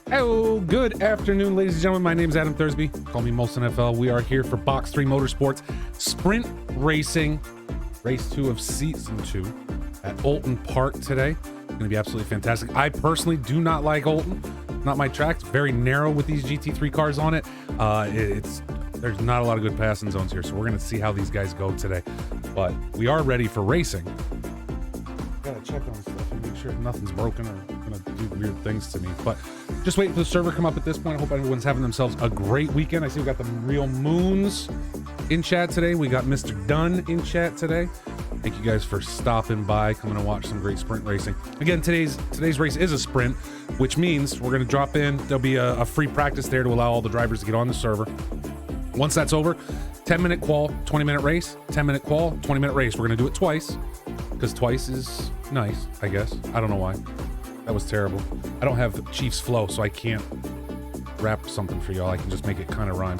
Oh, good afternoon, ladies and gentlemen. My name is Adam Thursby. Call me Molson FL. We are here for Box3 Motorsports Sprint Racing, race 2 of season 2 at Oulton Park today. Going to be absolutely fantastic. I personally do not like Oulton. Not my track. It's very narrow with these GT3 cars on it. There's not a lot of good passing zones here, so we're going to see how these guys go today. But we are ready for racing. Gotta check on stuff and make sure nothing's broken or gonna do weird things to me. But just waiting for the server to come up at this point. I hope everyone's having themselves a great weekend. I see we got the Real Moons in chat today. We got Mr. Dunn in chat today. Thank you guys for stopping by, coming to watch some great sprint racing. Again, today's race is a sprint, which means we're gonna drop in. There'll be a free practice there to allow all the drivers to get on the server. Once that's over, 10-minute qual, 20-minute race, 10-minute qual, 20-minute race. We're gonna do it twice, because twice is nice, I guess. I don't know why. That was terrible. I don't have Chief's flow, so I can't rap something for y'all. I can just make it kind of rhyme.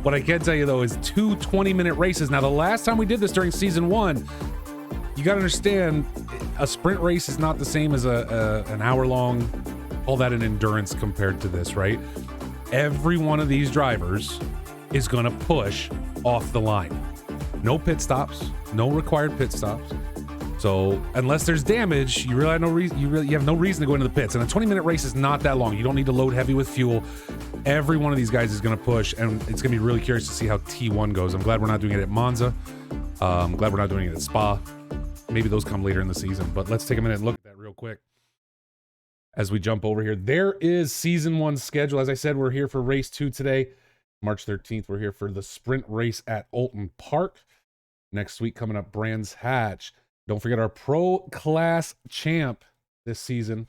What I can tell you, though, is 2 20-minute races. Now, the last time we did this during Season 1, you got to understand, a sprint race is not the same as an hour-long, call that an endurance compared to this, right? Every one of these drivers is going to push off the line. No pit stops, no required pit stops. So unless there's damage, you really have no reason. You have no reason to go into the pits. And a 20-minute race is not that long. You don't need to load heavy with fuel. Every one of these guys is going to push, and it's going to be really curious to see how T1 goes. I'm glad we're not doing it at Monza. I'm glad we're not doing it at Spa. Maybe those come later in the season. But let's take a minute and look at that real quick as we jump over here. There is Season 1 schedule. As I said, we're here for race 2 today, March 13th. We're here for the sprint race at Oulton Park. Next week coming up, Brands Hatch. Don't forget our Pro Class champ this season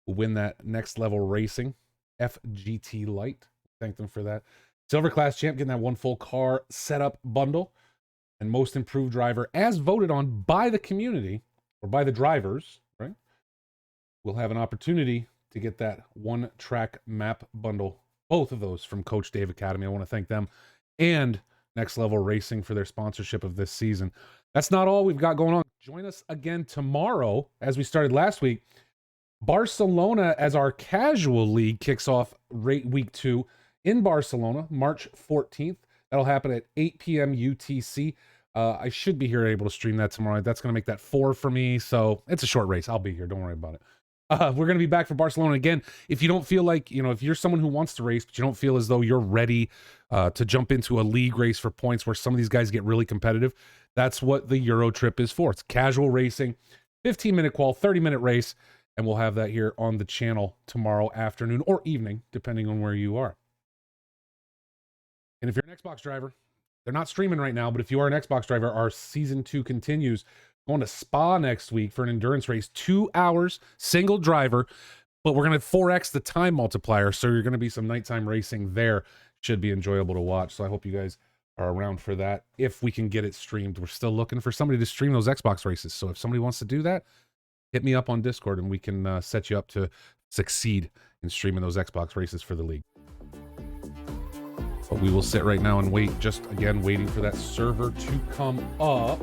will win that next level racing, FGT Light. Thank them for that. Silver Class champ getting that one full car setup bundle. And most improved driver, as voted on by the community, or by the drivers, right? We'll have an opportunity to get that one track map bundle. Both of those from Coach Dave Academy. I want to thank them and Next Level Racing for their sponsorship of this season. That's not all we've got going on. Join us again tomorrow, as we started last week. Barcelona, as our casual league, kicks off week 2 in Barcelona, March 14th. That'll happen at 8 p.m. UTC. I should be here able to stream that tomorrow. That's going to make that 4 for me. So it's a short race. I'll be here. Don't worry about it. We're going to be back for Barcelona again. If you don't feel like, if you're someone who wants to race, but you don't feel as though you're ready to jump into a league race for points where some of these guys get really competitive, that's what the Euro trip is for. It's casual racing, 15-minute qual, 30-minute race, and we'll have that here on the channel tomorrow afternoon or evening, depending on where you are. And if you're an Xbox driver, they're not streaming right now, but if you are an Xbox driver, our Season 2 continues. Going to Spa next week for an endurance race, 2 hours, single driver, but we're going to 4x the time multiplier, so you're going to be some nighttime racing there. Should be enjoyable to watch, so I hope you guys are around for that if we can get it streamed. We're still looking for somebody to stream those Xbox races, so if somebody wants to do that, hit me up on Discord and we can set you up to succeed in streaming those Xbox races for the league. But we will sit right now and wait, just again waiting for that server to come up.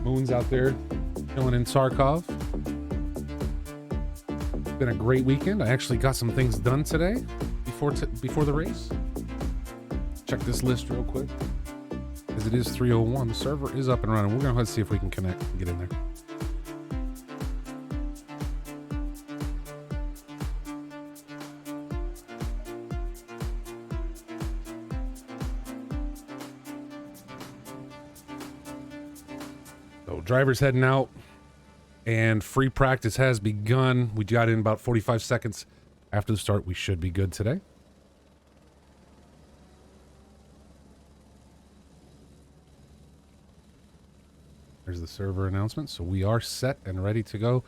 Moon's out there chilling in Sarkov. It's been a great weekend. I actually got some things done today before the race. Check this list real quick. As it is 3:01, the server is up and running. We're going to go ahead and see if we can connect and get in there. So drivers heading out and free practice has begun. We got in about 45 seconds after the start. We should be good today. There's the server announcement. So we are set and ready to go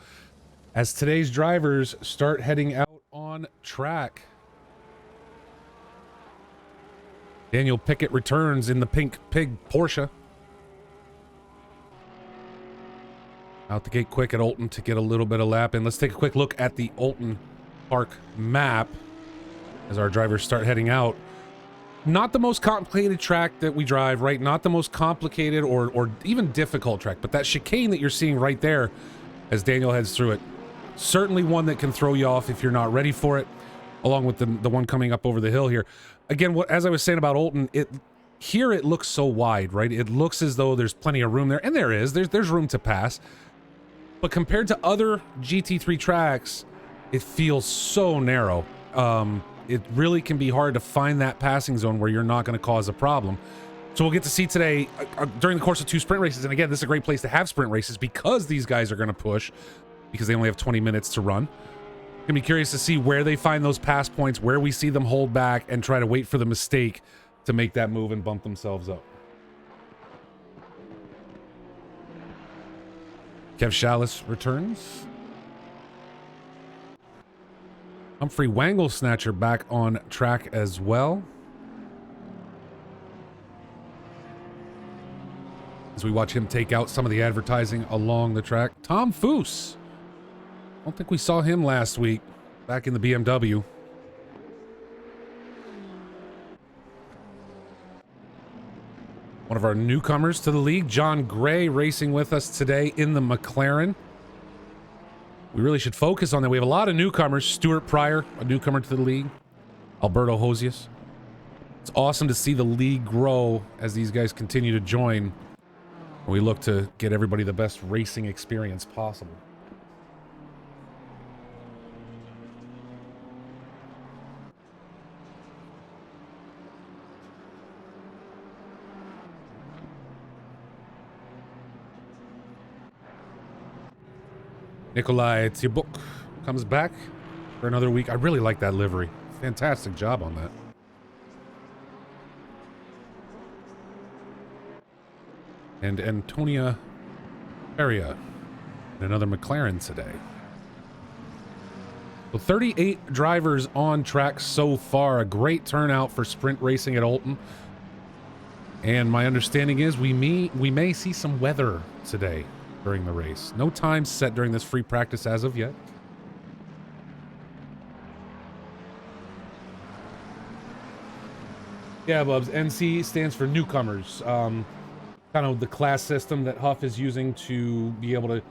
as today's drivers start heading out on track. Daniel Pickett returns in the pink pig Porsche. Out the gate quick at Oulton to get a little bit of lap in. Let's take a quick look at the Oulton Park map as our drivers start heading out. Not the most complicated track that we drive, right? Not the most complicated or even difficult track, but that chicane that you're seeing right there as Daniel heads through it, certainly one that can throw you off if you're not ready for it, along with the one coming up over the hill here. Again, as I was saying about Oulton, here it looks so wide, right? It looks as though there's plenty of room there, and there is. There's room to pass. But compared to other GT3 tracks, it feels so narrow. It really can be hard to find that passing zone where you're not going to cause a problem. So we'll get to see today during the course of 2 sprint races. And again, this is a great place to have sprint races because these guys are going to push because they only have 20 minutes to run. Gonna be curious to see where they find those pass points, where we see them hold back and try to wait for the mistake to make that move and bump themselves up. Kev Shallis returns. Humphrey Wangle Snatcher back on track as well. As we watch him take out some of the advertising along the track. Tom Foose. I don't think we saw him last week back in the BMW. One of our newcomers to the league, John Gray, racing with us today in the McLaren. We really should focus on that. We have a lot of newcomers. Stuart Pryor, a newcomer to the league. Alberto Hosius. It's awesome to see the league grow as these guys continue to join. We look to get everybody the best racing experience possible. Nikolai Tibuk comes back for another week. I really like that livery. Fantastic job on that. And Antonia Feria in another McLaren today. So 38 drivers on track so far. A great turnout for sprint racing at Oulton. And my understanding is we may see some weather today during the race. No time set during this free practice as of yet. Yeah, Bubs. NC stands for newcomers. Kind of the class system that Huff is using to be able to,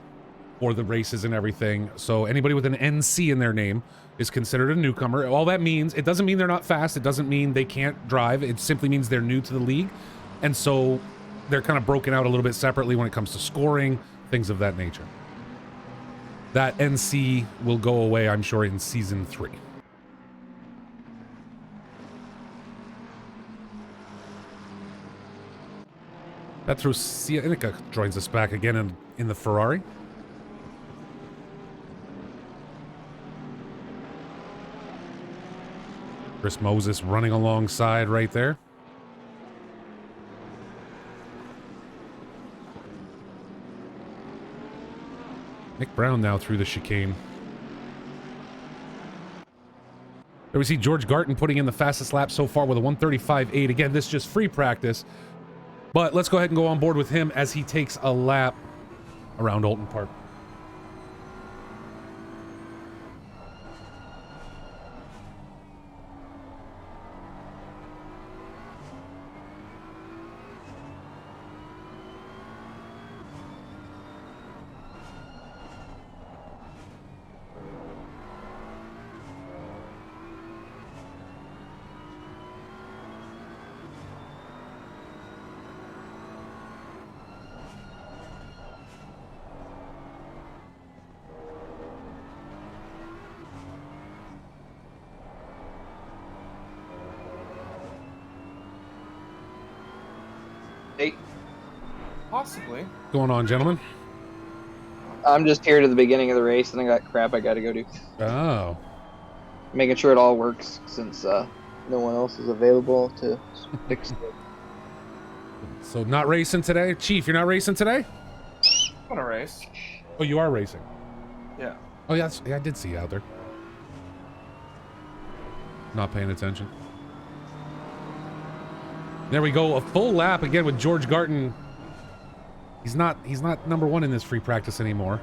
for the races and everything. So anybody with an NC in their name is considered a newcomer. All that means, it doesn't mean they're not fast. It doesn't mean they can't drive. It simply means they're new to the league. And so they're kind of broken out a little bit separately when it comes to scoring, things of that nature. That NC will go away, I'm sure, in Season 3. Petros Sienica joins us back again in the Ferrari. Chris Moses running alongside right there. Nick Brown now through the chicane. There we see George Garton putting in the fastest lap so far with a 1:35.8. Again, this is just free practice. But let's go ahead and go on board with him as he takes a lap around Oulton Park. Possibly. What's going on, gentlemen? I'm just here to the beginning of the race, and I got crap I got to go do. Oh. Making sure it all works since no one else is available to fix it. So not racing today? Chief, you're not racing today? I'm gonna race. Oh, you are racing? Yeah. Oh, yeah, I did see you out there. Not paying attention. There we go. A full lap again with George Garton. He's not number one in this free practice anymore.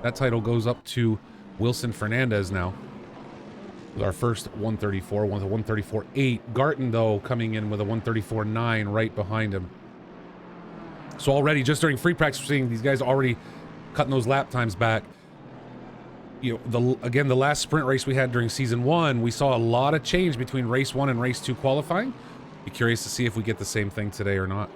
That title goes up to Wilson Fernandez now. With our first 134 with a 134.8. Garton, though, coming in with a 134.9 right behind him. So already, just during free practice, we're seeing these guys already cutting those lap times back. You know, again, the last sprint race we had during season 1, we saw a lot of change between race 1 and race 2 qualifying. Be curious to see if we get the same thing today or not.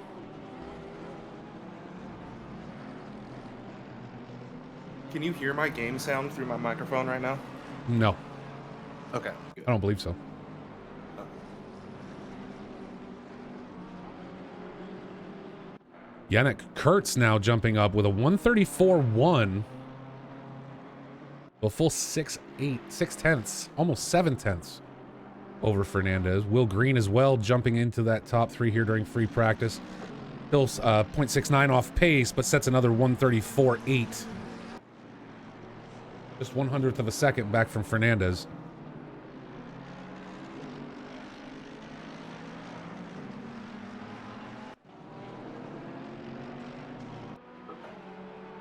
Can you hear my game sound through my microphone right now? No, Okay. Good. I don't believe so. Yannick Kurtz now jumping up with a 134.1. A full 6 tenths, almost 7 tenths over Fernandez. Will Green as well jumping into that top 3 here during free practice. Still 0.69 off pace, but sets another 134.8. Just 1/100th of a second back from Fernandez.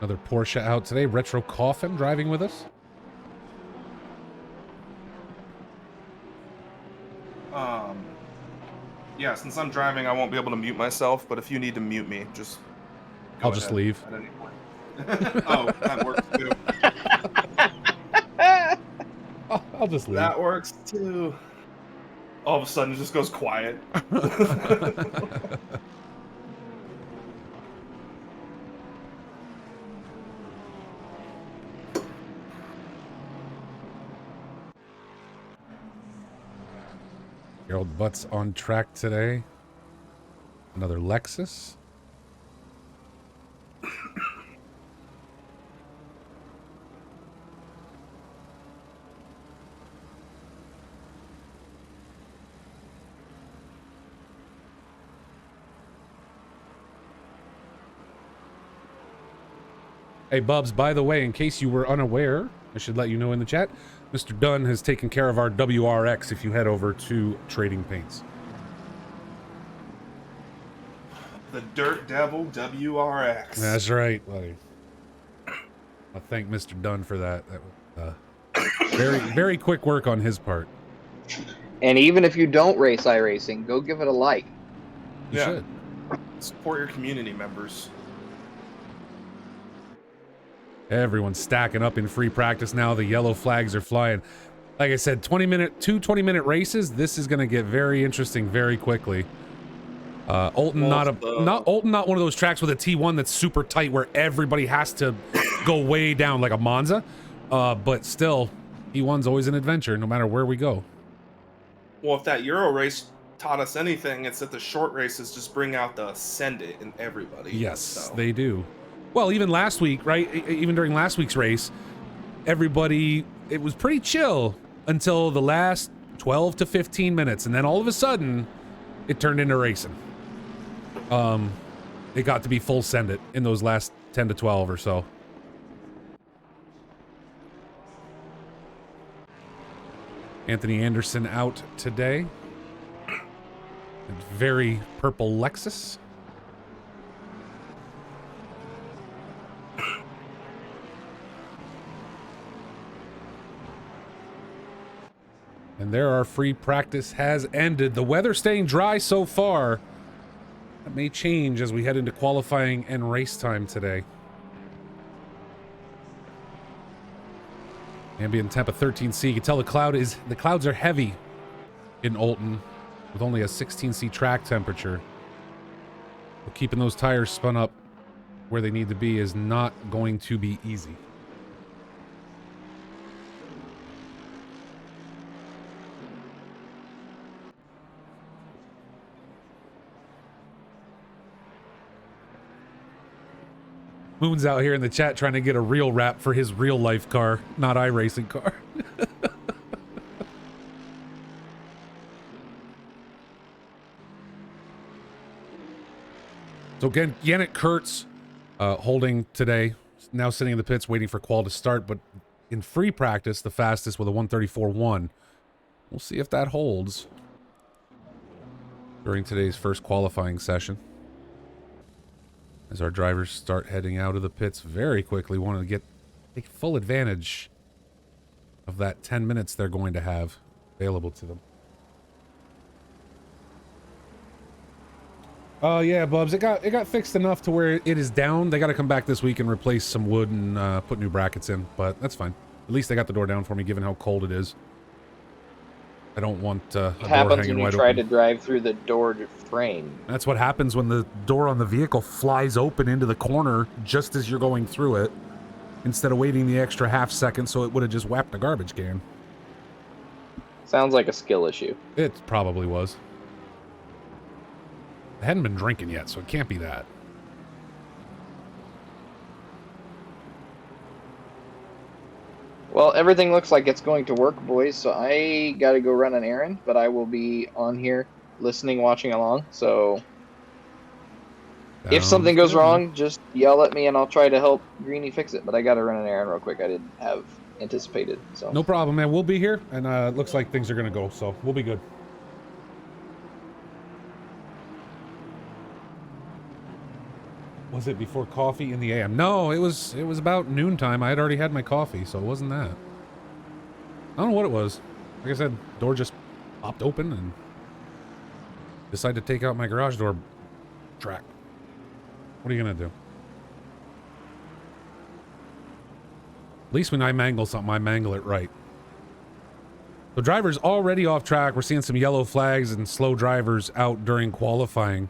Another Porsche out today. Retro Coffin driving with us. Yeah, since I'm driving, I won't be able to mute myself, but if you need to mute me, just I'll just leave. at any point. Oh, that works too. I'll just leave. That works too. All of a sudden, it just goes quiet. Gerald Butts on track today. Another Lexus. Hey, Bubs, by the way, in case you were unaware, I should let you know in the chat, Mr. Dunn has taken care of our WRX if you head over to Trading Paints. The Dirt Devil WRX. That's right, buddy. I thank Mr. Dunn for that. That was very, very quick work on his part. And even if you don't race iRacing, go give it a like. You should. Support your community members. Everyone's stacking up in free practice now. The yellow flags are flying. Like I said, 20-minute races. This is going to get very interesting very quickly. Oulton, not one of those tracks with a T1 that's super tight where everybody has to go way down like a Monza. But still, T1's always an adventure no matter where we go. Well, if that Euro race taught us anything, it's that the short races just bring out the send it in everybody. Yes, they do. Well, even last week, right? Even during last week's race, everybody, it was pretty chill until the last 12 to 15 minutes. And then all of a sudden, it turned into racing. It got to be full send it in those last 10 to 12 or so. Anthony Anderson out today. A very purple Lexus. And there our free practice has ended. The weather staying dry so far. That may change as we head into qualifying and race time today. Ambient temp of 13C. You can tell the clouds are heavy in Oulton with only a 16C track temperature. But keeping those tires spun up where they need to be is not going to be easy. Moon's out here in the chat trying to get a real wrap for his real life car, not iRacing car. So again, Yannick Kurtz holding today, now sitting in the pits waiting for qual to start, but in free practice, the fastest with a 134.1. We'll see if that holds during today's first qualifying session. As our drivers start heading out of the pits very quickly, wanting to take full advantage of that 10 minutes they're going to have available to them. Oh yeah, Bubs, it got fixed enough to where it is down. They got to come back this week and replace some wood and put new brackets in, but that's fine. At least they got the door down for me, given how cold it is. I don't want a door happens hanging when you wide try open. to drive through the door to frame. That's what happens when the door on the vehicle flies open into the corner just as you're going through it, instead of waiting the extra half second so it would have just whacked the garbage can. Sounds like a skill issue. It probably was. I hadn't been drinking yet, so it can't be that. Well, everything looks like it's going to work, boys, so I gotta go run an errand, but I will be on here listening, watching along, so if something goes wrong, just yell at me and I'll try to help Greenie fix it, but I gotta run an errand real quick. I didn't have anticipated, so. No problem, man. We'll be here, and it looks like things are gonna go, so we'll be good. Was it before coffee in the AM? No, it was about noontime. I had already had my coffee, so it wasn't that. I don't know what it was. Like I said, door just popped open and decided to take out my garage door track. What are you gonna do? At least when I mangle something, I mangle it right. The driver's already off track. We're seeing some yellow flags and slow drivers out during qualifying.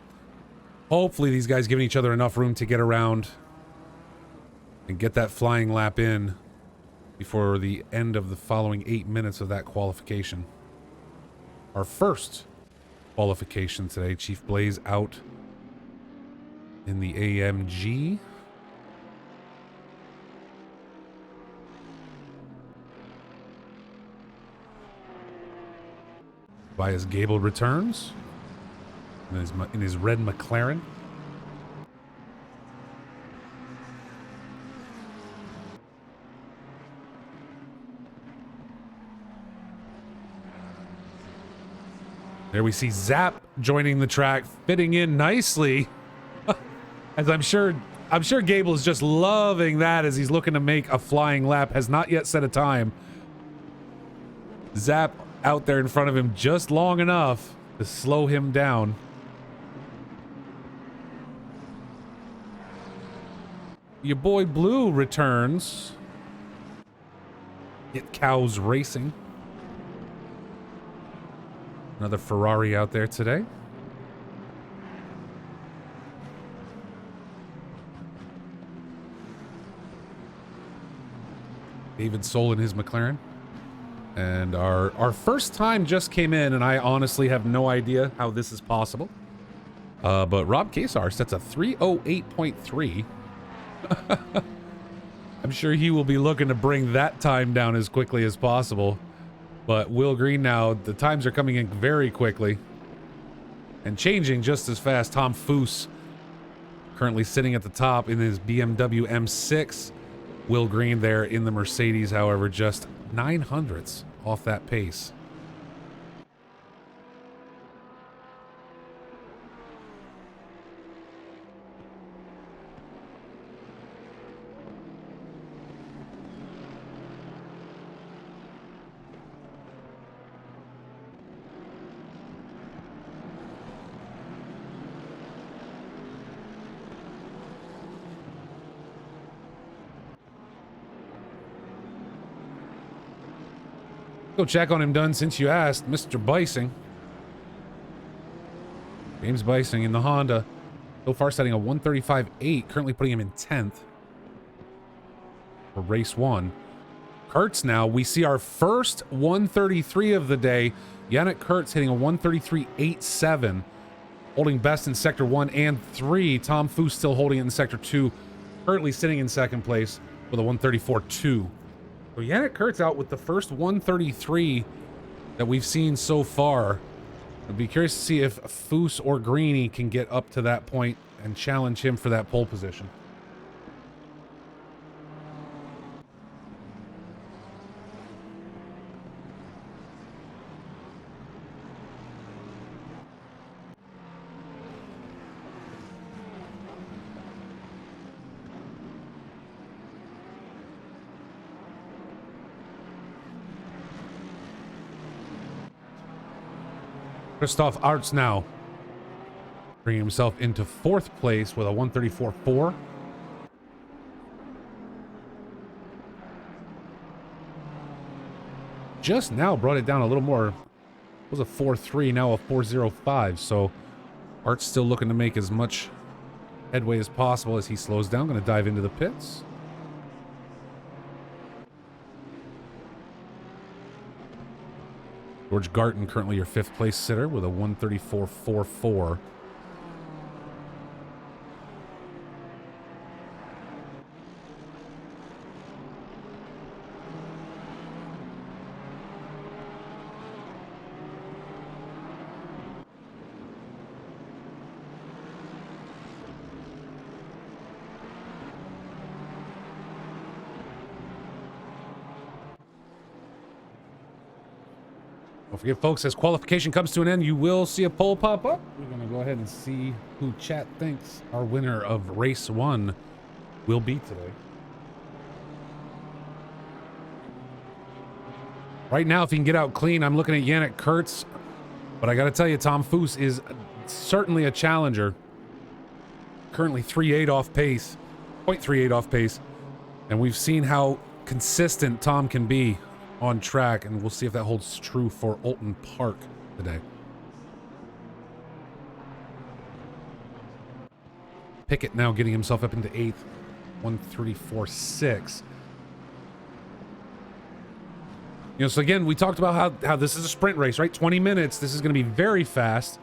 Hopefully these guys giving each other enough room to get around and get that flying lap in before the end of the following 8 minutes of that qualification. Our first qualification today, Chief Blaze out in the AMG. Bias Gable returns in his red McLaren. There we see Zap joining the track, fitting in nicely. As I'm sure Gable is just loving that as he's looking to make a flying lap. Has not yet set a time. Zap out there in front of him just long enough to slow him down. Your boy Blue returns. Get Cows Racing. Another Ferrari out there today. David Soul in his McLaren. And our first time just came in, and I honestly have no idea how this is possible. But Rob Kesar sets a 3:08.3. I'm sure he will be looking to bring that time down as quickly as possible. But Will Green now, the times are coming in very quickly and changing just as fast. Tom Foose currently sitting at the top in his BMW M6. Will Green there in the Mercedes, however, just 900ths off that pace. Go check on him, done since you asked, Mr. Bicing. James Bicing in the Honda. So far setting a 135.8, currently putting him in 10th for race 1. Kurtz now, we see our first 133 of the day. Yannick Kurtz hitting a 133.87, holding best in sector 1 and 3. Tom Foose still holding it in sector 2, currently sitting in second place with a 134.2. So Yannick Kurtz out with the first 133 that we've seen so far. I'd be curious to see if Foose or Greenie can get up to that point and challenge him for that pole position. Christoph Arts now bringing himself into 4th place with a 134.4. Just now brought it down a little more. It was a 4.3, now a 4.05. So Art's still looking to make as much headway as possible as he slows down. Going to dive into the pits. George Garton, currently your 5th place sitter with a 134.44. Don't forget, folks, as qualification comes to an end, you will see a poll pop up. We're going to go ahead and see who chat thinks our winner of race 1 will be today. Right now, if he can get out clean, I'm looking at Yannick Kurtz. But I got to tell you, Tom Foose is certainly a challenger. Currently 3.8 off pace, 0.38 off pace. And we've seen how consistent Tom can be on track, and we'll see if that holds true for Oulton Park today. Pickett now getting himself up into 8th, 134.6. You know, so again, we talked about how this is a sprint race, right? 20 minutes. This is going to be very fast.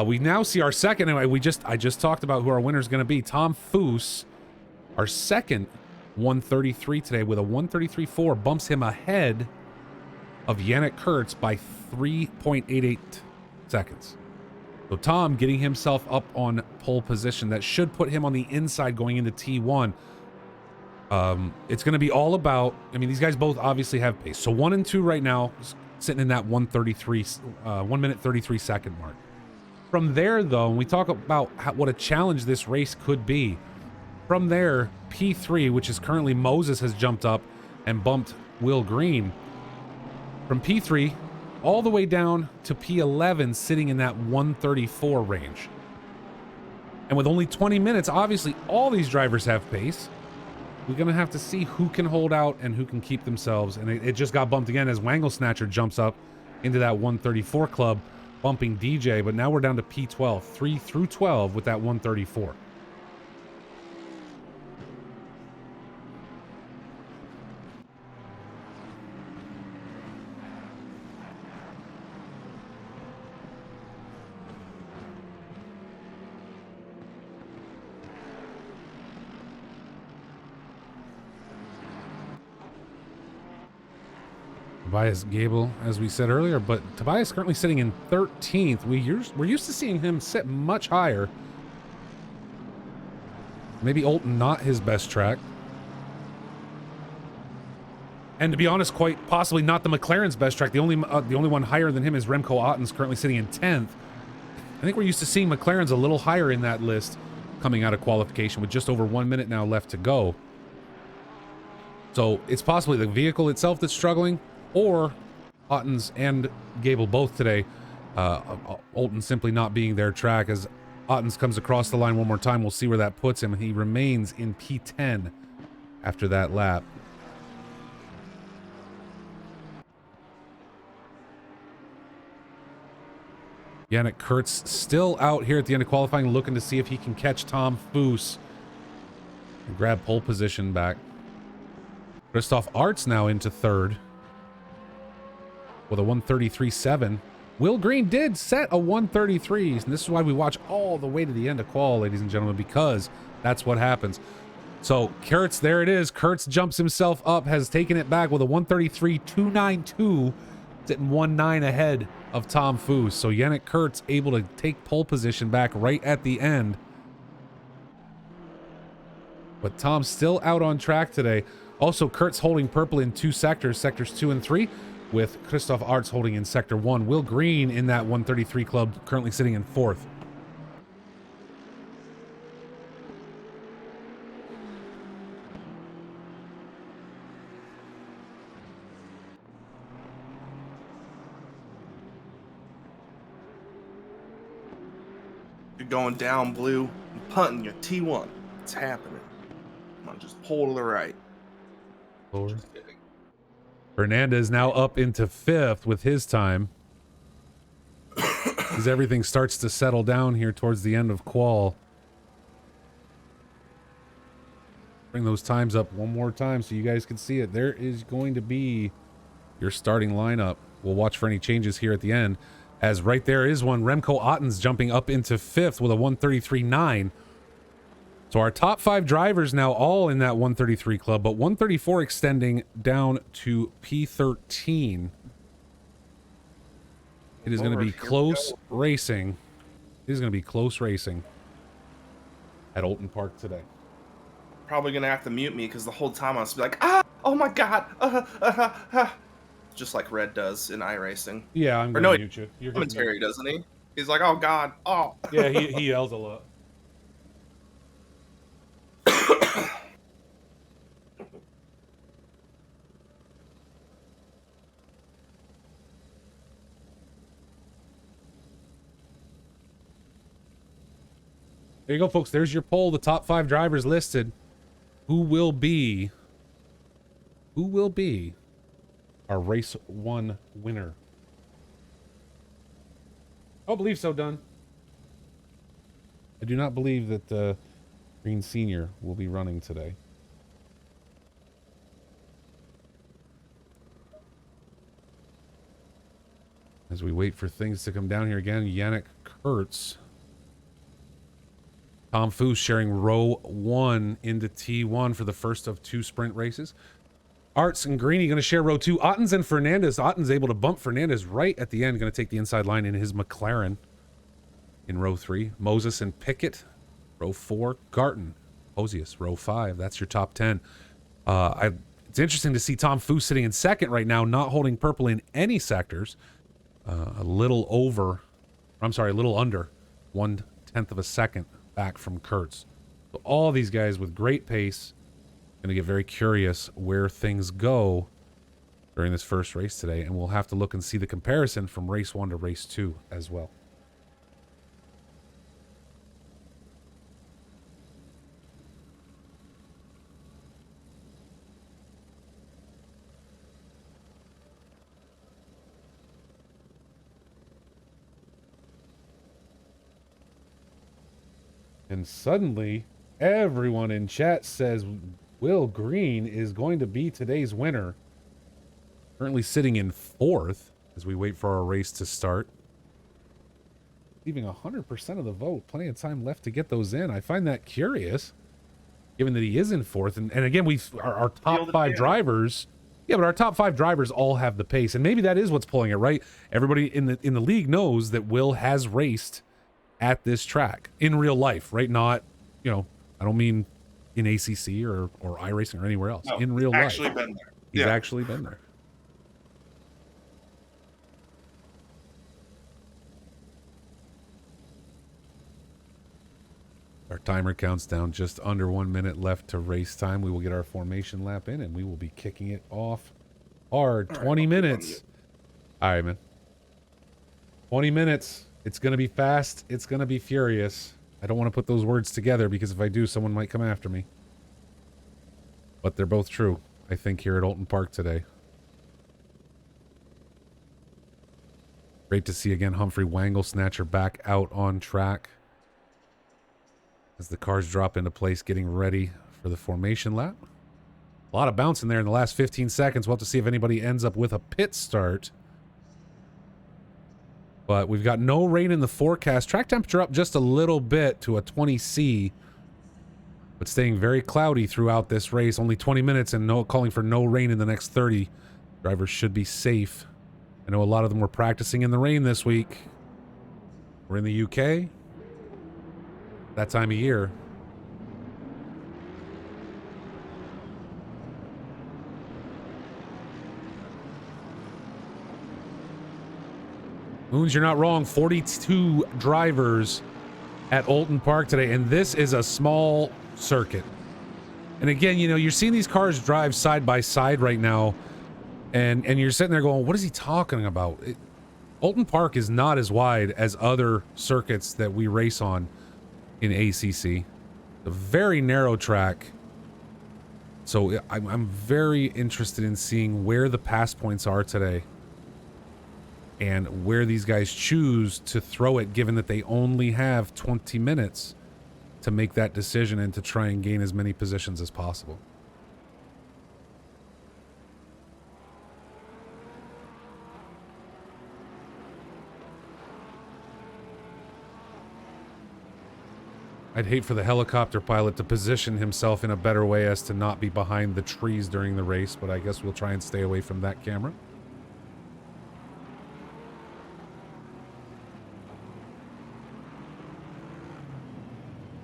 We now see our second. Anyway, I just talked about who our winner is going to be. Tom Foose, our second 133 today with a 133.4, bumps him ahead of Yannick Kurtz by 3.88 seconds. So Tom getting himself up on pole position. That should put him on the inside going into T1. It's going to be all about, I mean, these guys both obviously have pace. So 1 and 2 right now, sitting in that 1 minute 33 second mark. From there, though, when we talk about what a challenge this race could be, from there, P3, which is currently Moses, has jumped up and bumped Will Green. From P3 all the way down to P11, sitting in that 134 range. And with only 20 minutes, obviously all these drivers have pace. We're going to have to see who can hold out and who can keep themselves. And it just got bumped again as Wangle Snatcher jumps up into that 134 club, bumping DJ. But now we're down to P12, 3 through 12 with that 134. Tobias Gable, as we said earlier, but Tobias currently sitting in 13th. We're used to seeing him sit much higher. Maybe Oulton not his best track. And to be honest, quite possibly not the McLaren's best track. The only one higher than him is Remco Otten's, currently sitting in 10th. I think we're used to seeing McLaren's a little higher in that list coming out of qualification with just over 1 minute now left to go. So it's possibly the vehicle itself that's struggling, or Otten's and Gable both today. Oulton simply not being their track. As Otten's comes across the line one more time, we'll see where that puts him. He remains in P10 after that lap. Yannick Kurtz still out here at the end of qualifying, looking to see if he can catch Tom Foose and grab pole position back. Christoph Arts now into 3rd with a 133.7. Will Green did set a 133, and this is why we watch all the way to the end of qual, ladies and gentlemen, because that's what happens. So Kurtz, there it is. Kurtz jumps himself up, has taken it back with a 133.292, sitting 1.9 ahead of Tom Foose. So Yannick Kurtz able to take pole position back right at the end. But Tom's still out on track today. Also, Kurtz holding purple in 2 sectors, sectors 2 and 3, with Christoph Arts holding in sector 1. Will Green in that 133 club, currently sitting in 4th. You're going down blue and punting your T1. It's happening. Come on, just pull to the right. Forward. Just kidding. Fernandez now up into 5th with his time. As everything starts to settle down here towards the end of qual. Bring those times up one more time so you guys can see it. There is going to be your starting lineup. We'll watch for any changes here at the end. As right there is one. Remco Otten's jumping up into 5th with a 133.9. So our top 5 drivers now all in that 133 club, but 134 extending down to P13. It is going to be close racing. It is going to be close racing at Oulton Park today. Probably gonna have to mute me because the whole time I was like, oh my god, just like Red does in iRacing. Yeah, I'm gonna mute you. You're commentary, doesn't he? He's like, oh god, oh. Yeah, he yells a lot. There you go, folks. There's your poll. The top 5 drivers listed. Who will be our race 1 winner? I don't believe so, Dunn. I do not believe that Green Senior will be running today. As we wait for things to come down here again, Yannick Kurtz. Tom Foose sharing row 1 into T1 for the first of 2 sprint races. Arts and Greeny going to share row 2. Ottens and Fernandez. Ottens able to bump Fernandez right at the end. Going to take the inside line in his McLaren in row 3. Moses and Pickett, row 4. Garton, Hosius, row 5. That's your top 10. It's interesting to see Tom Foose sitting in 2nd right now, not holding purple in any sectors. A little under 1/10 of a second back from Kurtz. So all these guys with great pace. Going to get very curious where things go during this first race today, and we'll have to look and see the comparison from race 1 to race 2 as well. And suddenly, everyone in chat says Will Green is going to be today's winner. Currently sitting in 4th as we wait for our race to start. Leaving 100% of the vote. Plenty of time left to get those in. I find that curious, given that he is in 4th. And again, our top 5 drivers... Yeah, but our top 5 drivers all have the pace. And maybe that is what's pulling it, right? Everybody in the league knows that Will has raced at this track in real life, right? Not, I don't mean in ACC or iRacing or anywhere else. No, in real life. Actually been there. He's actually been there. Our timer counts down, just under 1 minute left to race time. We will get our formation lap in and we will be kicking it off hard. 20 minutes. All right, man. 20 minutes. It's going to be fast. It's going to be furious. I don't want to put those words together because if I do, someone might come after me. But they're both true, I think, here at Oulton Park today. Great to see again Humphrey Wangle Snatcher back out on track. As the cars drop into place, getting ready for the formation lap. A lot of bounce in there in the last 15 seconds. We'll have to see if anybody ends up with a pit start. But we've got no rain in the forecast. Track temperature up just a little bit to a 20C. But staying very cloudy throughout this race. Only 20 minutes and calling for no rain in the next 30. Drivers should be safe. I know a lot of them were practicing in the rain this week. We're in the UK. That time of year. Moons, you're not wrong. 42 drivers at Oulton Park today, and this is a small circuit. And again, you're seeing these cars drive side by side right now, and you're sitting there going, what is he talking about? Oulton Park is not as wide as other circuits that we race on in ACC. A very narrow track. So I'm very interested in seeing where the pass points are today and where these guys choose to throw it, given that they only have 20 minutes to make that decision and to try and gain as many positions as possible. I'd hate for the helicopter pilot to position himself in a better way as to not be behind the trees during the race, but I guess we'll try and stay away from that camera.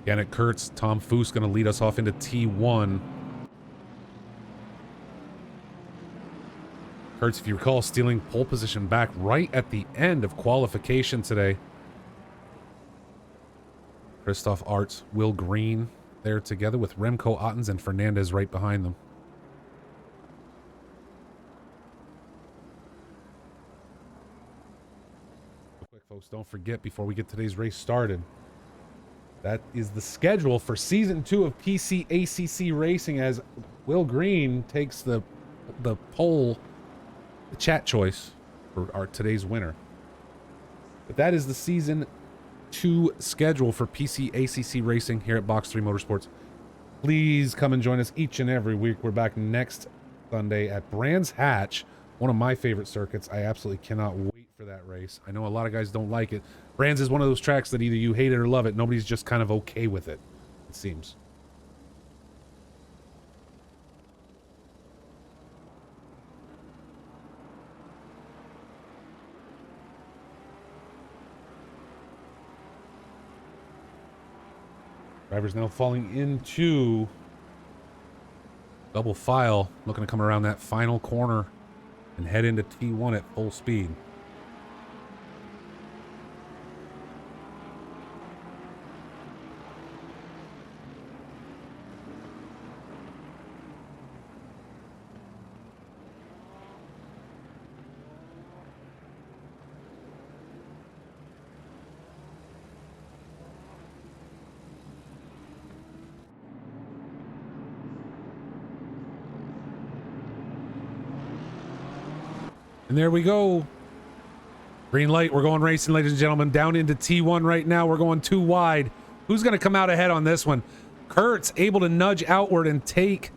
Yannick Kurtz, Tom Foose going to lead us off into T1. Kurtz, if you recall, stealing pole position back right at the end of qualification today. Christoph Arts, Will Green there together with Remco Ottens and Fernandez right behind them. Real quick, folks, don't forget before we get today's race started, that is the schedule for Season 2 of PC ACC Racing as Will Green takes the poll, the chat choice for our today's winner. But that is the Season 2 schedule for PC ACC Racing here at Box 3 Motorsports. Please come and join us each and every week. We're back next Sunday at Brands Hatch, one of my favorite circuits. I absolutely cannot wait for that race. I know a lot of guys don't like it. Brands is one of those tracks that either you hate it or love it. Nobody's just kind of okay with it, it seems. Drivers now falling into double file, looking to come around that final corner and head into T1 at full speed. And there we go. Green light. We're going racing, ladies and gentlemen. Down into T1 right now. We're going too wide. Who's going to come out ahead on this one? Kurtz able to nudge outward and take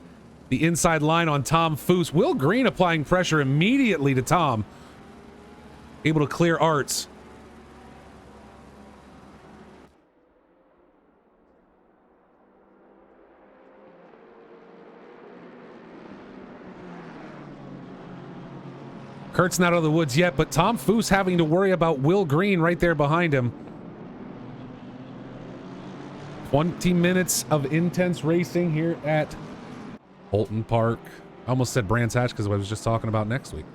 the inside line on Tom Foose. Will Green applying pressure immediately to Tom. Able to clear Arts. Kurt's not out of the woods yet, but Tom Foose having to worry about Will Green right there behind him. 20 minutes of intense racing here at Oulton Park. I almost said Brands Hatch because I was just talking about next week.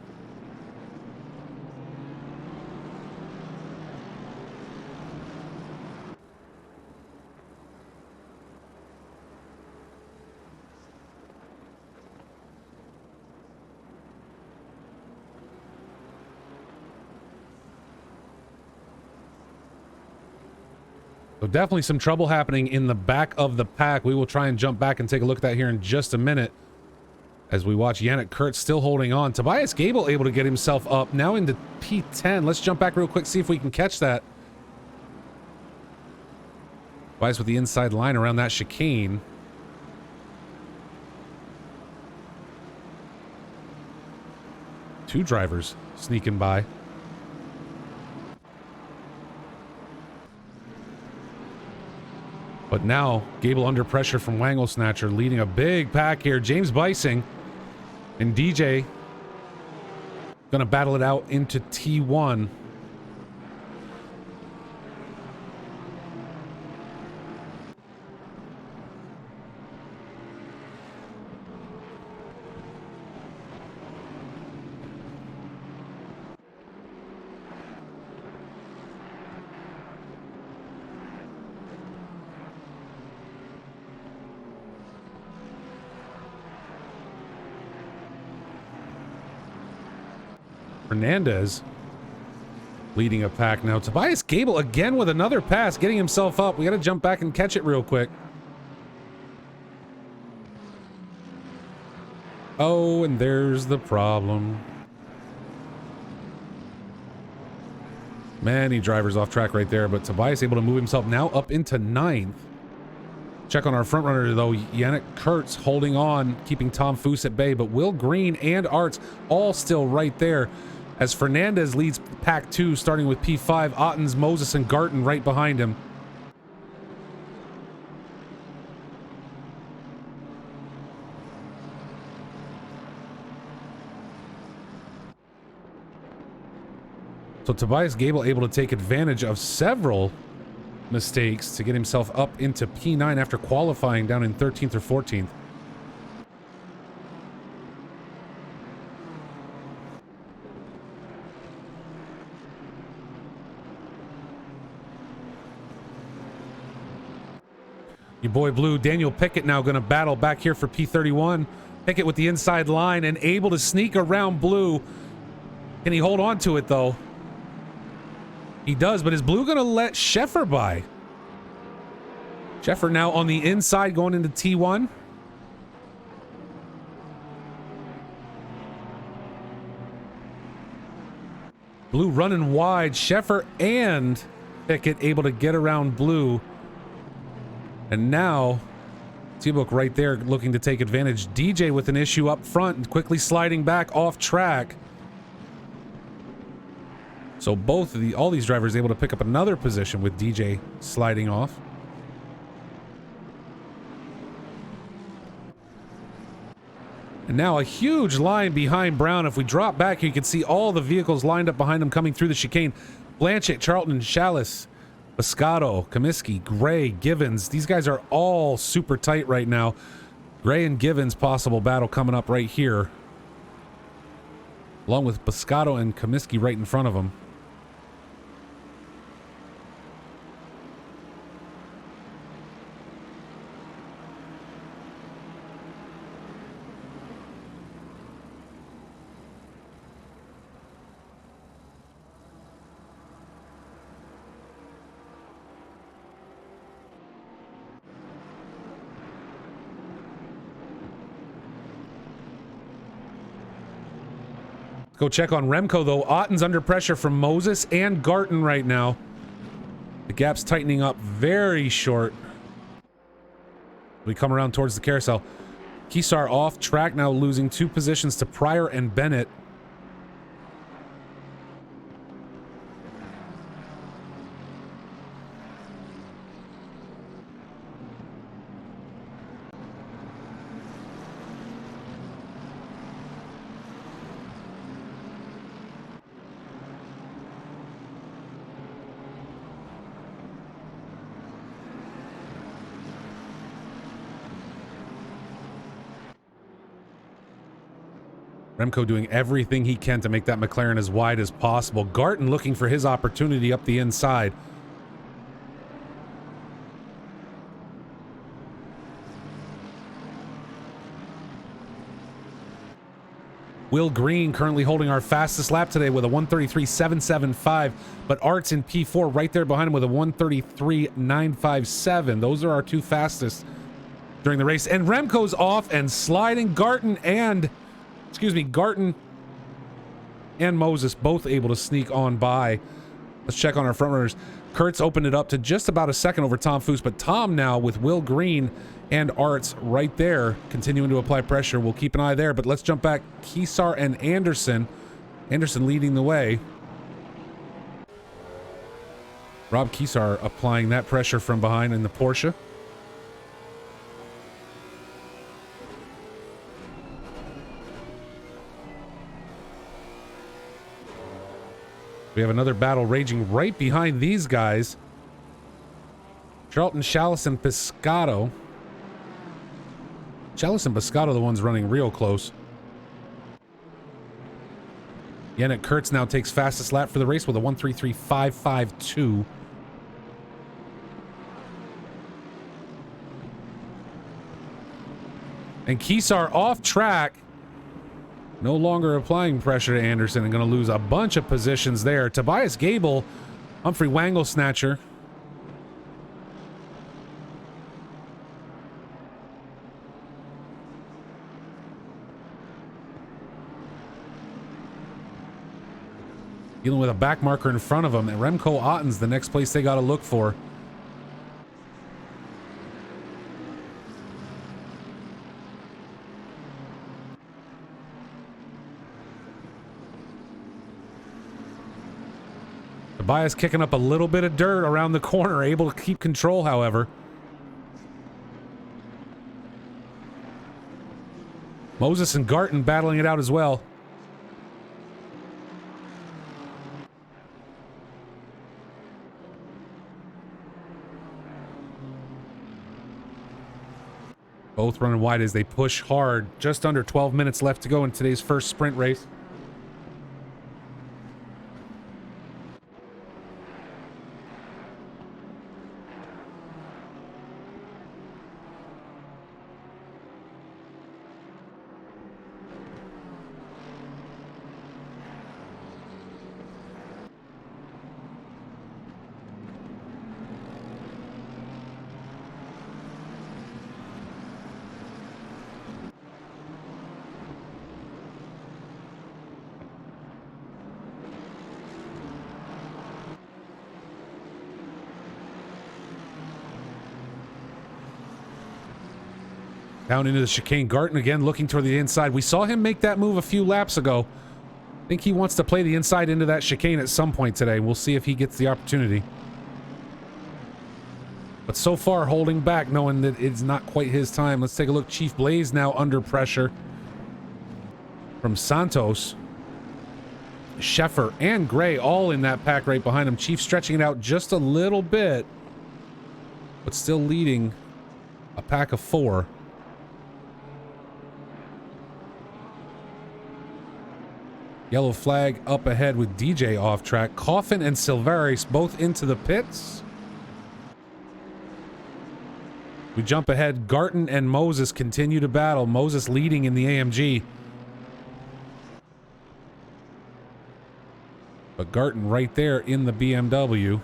So definitely some trouble happening in the back of the pack. We will try and jump back and take a look at that here in just a minute as we watch Yannick Kurtz still holding on. Tobias Gable able to get himself up now into P10. Let's jump back real quick, see if we can catch that. Tobias with the inside line around that chicane. Two drivers sneaking by. But now, Gable under pressure from Wangle Snatcher, leading a big pack here. James Bising and DJ gonna battle it out into T1. Fernandez leading a pack now. Tobias Gable again with another pass, getting himself up. We got to jump back and catch it real quick. Oh, and there's the problem. Many drivers off track right there, but Tobias able to move himself now up into 9th. Check on our front runner though. Yannick Kurtz holding on, keeping Tom Foose at bay, but Will Green and Arts all still right there as Fernandez leads pack 2, starting with P5. Ottens, Moses, and Garton right behind him. So Tobias Gable able to take advantage of several mistakes to get himself up into P9 after qualifying down in 13th or 14th. Your boy Blue, Daniel Pickett now going to battle back here for P31. Pickett with the inside line and able to sneak around Blue. Can he hold on to it though? He does, but is Blue going to let Sheffer by? Sheffer now on the inside going into T1. Blue running wide. Sheffer and Pickett able to get around Blue. And now, Seabrook right there looking to take advantage. DJ with an issue up front and quickly sliding back off track. So all these drivers able to pick up another position with DJ sliding off. And now a huge line behind Brown. If we drop back, you can see all the vehicles lined up behind him coming through the chicane. Blanchett, Charlton, Chalice, Biscotto, Comiskey, Gray, Givens. These guys are all super tight right now. Gray and Givens possible battle coming up right here. Along with Biscotto and Comiskey right in front of them. Go check on Remco, though. Otten's under pressure from Moses and Garton right now. The gap's tightening up very short. We come around towards the carousel. Kisar off track now, losing 2 positions to Pryor and Bennett. Remco doing everything he can to make that McLaren as wide as possible. Garton looking for his opportunity up the inside. Will Green currently holding our fastest lap today with a 1:33.775, but Arts in P4 right there behind him with a 1:33.957. Those are our 2 fastest during the race. And Remco's off and sliding. Garton and Moses both able to sneak on by. Let's check on our front runners. Kurtz opened it up to just about a second over Tom Foose, but Tom now with Will Green and Arts right there continuing to apply pressure. We'll keep an eye there, but let's jump back. Kisar and Anderson. Anderson leading the way. Rob Kisar applying that pressure from behind in the Porsche. We have another battle raging right behind these guys. Charlton, Chalice, and Piscato. Chalice and Piscato, the ones running real close. Yannick Kurtz now takes fastest lap for the race with a 1:33.552. And Kisar off track. No longer applying pressure to Anderson and going to lose a bunch of positions there. Tobias Gable, Humphrey Wangle snatcher. Dealing with a back marker in front of him, and Remco Otten's the next place they got to look for. Tobias kicking up a little bit of dirt around the corner, able to keep control, however. Moses and Garton battling it out as well. Both running wide as they push hard. Just under 12 minutes left to go in today's first sprint race. Down into the chicane. Garton again looking toward the inside. We saw him make that move a few laps ago. I think he wants to play the inside into that chicane at some point today. We'll see if he gets the opportunity. But so far holding back, knowing that it's not quite his time. Let's take a look. Chief Blaze now under pressure from Santos. Sheffer and Gray all in that pack right behind him. Chief stretching it out just a little bit, but still leading a pack of 4. Yellow flag up ahead with DJ off track. Coffin and Silveris both into the pits. We jump ahead. Garton and Moses continue to battle. Moses leading in the AMG. But Garton right there in the BMW.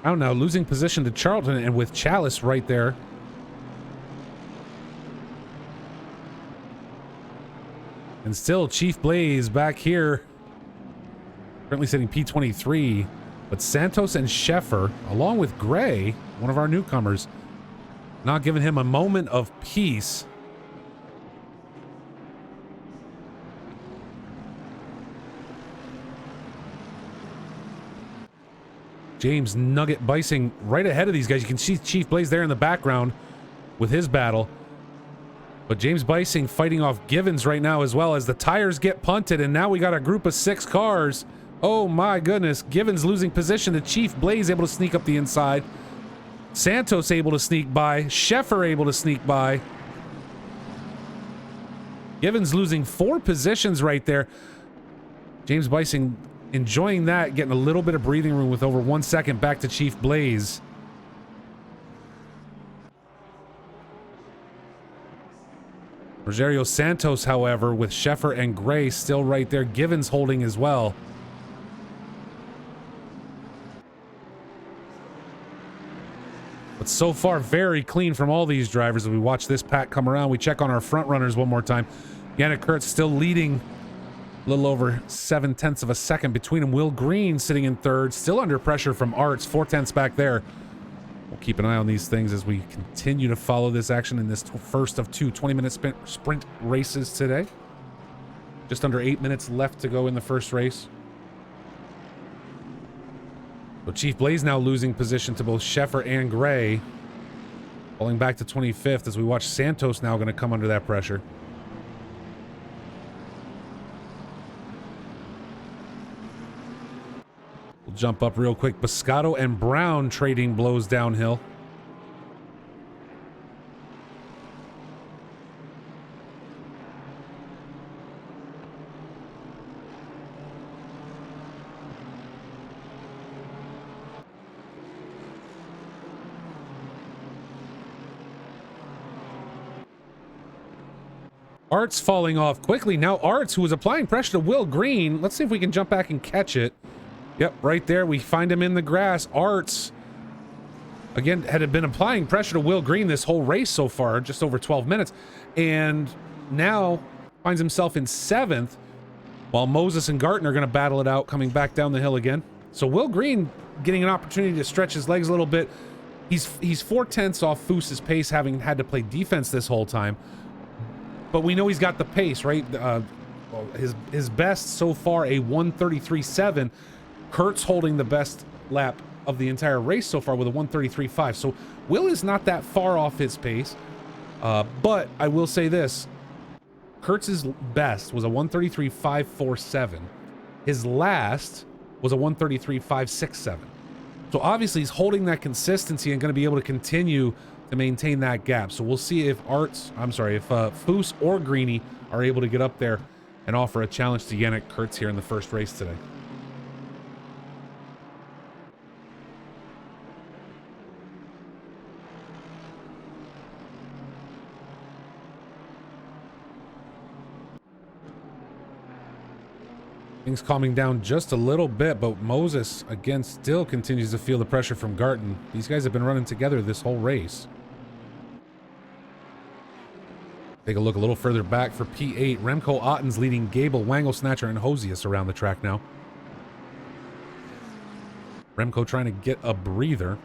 Oh, now losing position to Charlton, and with Chalice right there. And still Chief Blaze back here. Currently sitting P23. But Santos and Sheffer, along with Gray, one of our newcomers, not giving him a moment of peace. James Nugget Bicing right ahead of these guys. You can see Chief Blaze there in the background with his battle. But James Bicing fighting off Givens right now as well as the tires get punted, and now we got a group of 6 cars. Oh my goodness. Givens losing position to Chief Blaze, able to sneak up the inside. Santos able to sneak by. Sheffer able to sneak by. Givens losing 4 positions right there. James Bicing enjoying that, getting a little bit of breathing room with over 1 second back to Chief Blaze. Rogerio Santos, however, with Sheffer and Gray still right there. Givens holding as well. But so far, very clean from all these drivers. As we watch this pack come around, we check on our front runners one more time. Yannick Kurtz still leading a little over 7/10 of a second between them. Will Green sitting in 3rd, still under pressure from Arts, 4/10 back there. We'll keep an eye on these things as we continue to follow this action in this first of 2 20-minute sprint races today. Just under 8 minutes left to go in the first race. So Chief Blaze now losing position to both Sheffer and Gray. Falling back to 25th as we watch Santos now going to come under that pressure. We'll jump up real quick. Biscotto and Brown trading blows downhill. Art's falling off quickly. Now Art's, who was applying pressure to Will Green. Let's see if we can jump back and catch it. Yep, right there. We find him in the grass. Art's, again, had been applying pressure to Will Green this whole race so far, just over 12 minutes. And now finds himself in 7th, while Moses and Garton are going to battle it out, coming back down the hill again. So Will Green getting an opportunity to stretch his legs a little bit. He's 4/10 off Foos's pace, having had to play defense this whole time. But we know he's got the pace, right? Well, his best so far, a 1:33.7. Kurt's holding the best lap of the entire race so far with a 1:33.5. So Will is not that far off his pace. But I will say this. Kurtz's best was a 1:33.547. His last was a 1:33.567. So obviously he's holding that consistency and going to be able to continue to maintain that gap. So we'll see if Foos or Greeny are able to get up there and offer a challenge to Yannick Kurtz here in the first race today. Things calming down just a little bit, but Moses, again, still continues to feel the pressure from Garton. These guys have been running together this whole race. Take a look a little further back for P8. Remco Otten's leading Gable, Wangle, Snatcher, and Hosius around the track now. Remco trying to get a breather.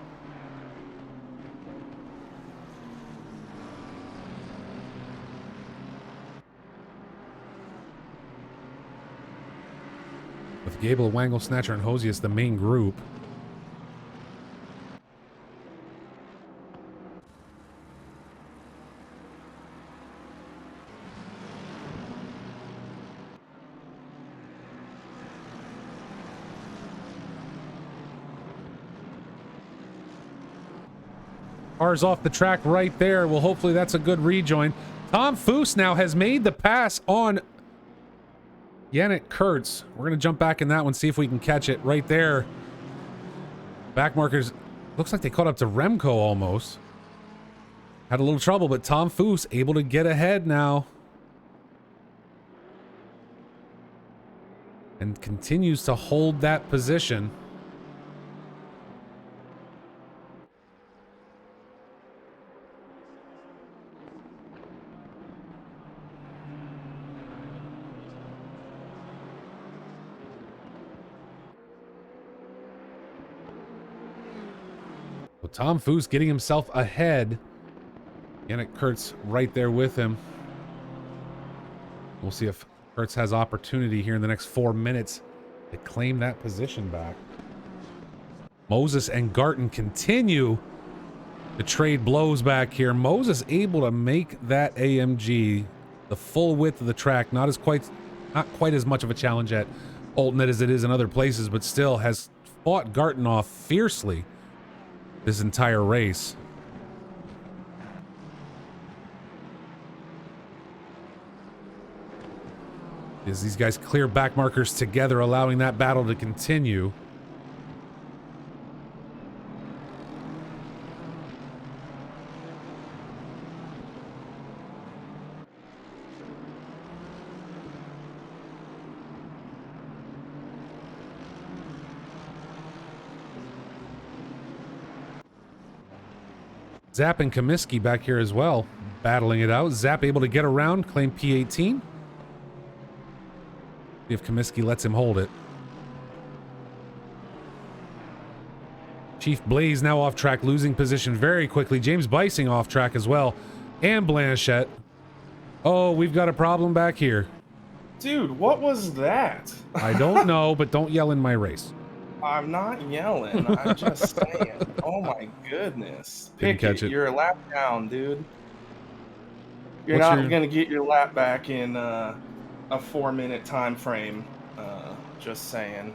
With Gable, Wangle, Snatcher, and Hosius the main group. Cars off the track right there. Well, hopefully that's a good rejoin. Tom Foos now has made the pass on Yannick Kurtz. We're going to jump back in that one, see if we can catch it right there. Back markers. Looks like they caught up to Remco almost. Had a little trouble, but Tom Foos able to get ahead now. And continues to hold that position. Tom Foos getting himself ahead. Yannick Kurtz right there with him. We'll see if Kurtz has opportunity here in the next 4 minutes to claim that position back. Moses and Garton continue to trade blows back here. Moses able to make that AMG the full width of the track. Not quite as much of a challenge at Oulton as it is in other places, but still has fought Garton off fiercely this entire race. As these guys clear back markers together, allowing that battle to continue. Zap and Comiskey back here as well, battling it out. Zap able to get around, claim P18. See if Comiskey lets him hold it. Chief Blaze now off track, losing position very quickly. James Bising off track as well. And Blanchette. Oh, we've got a problem back here. Dude, what was that? I don't know, but don't yell in my race. I'm not yelling. I'm just saying. Oh my goodness. Didn't catch it. You're a lap down, dude. You're What's not your- gonna get your lap back in a 4-minute time frame. Just saying.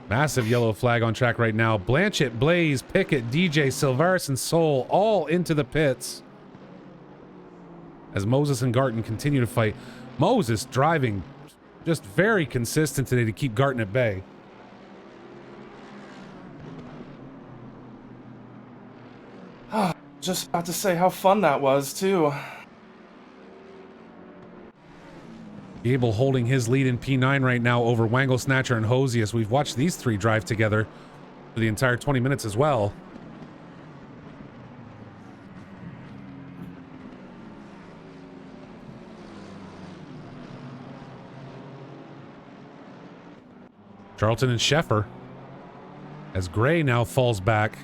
Massive yellow flag on track right now. Blanchett, Blaze, Pickett, DJ, Silvaris, and Soul all into the pits as Moses and Garton continue to fight. Moses driving just very consistent today to keep Garton at bay. Just about to say how fun that was, too. Gable holding his lead in P9 right now over Wangle, Snatcher, and Hosius. We've watched these three drive together for the entire 20 minutes as well. Charlton and Sheffer as Gray now falls back.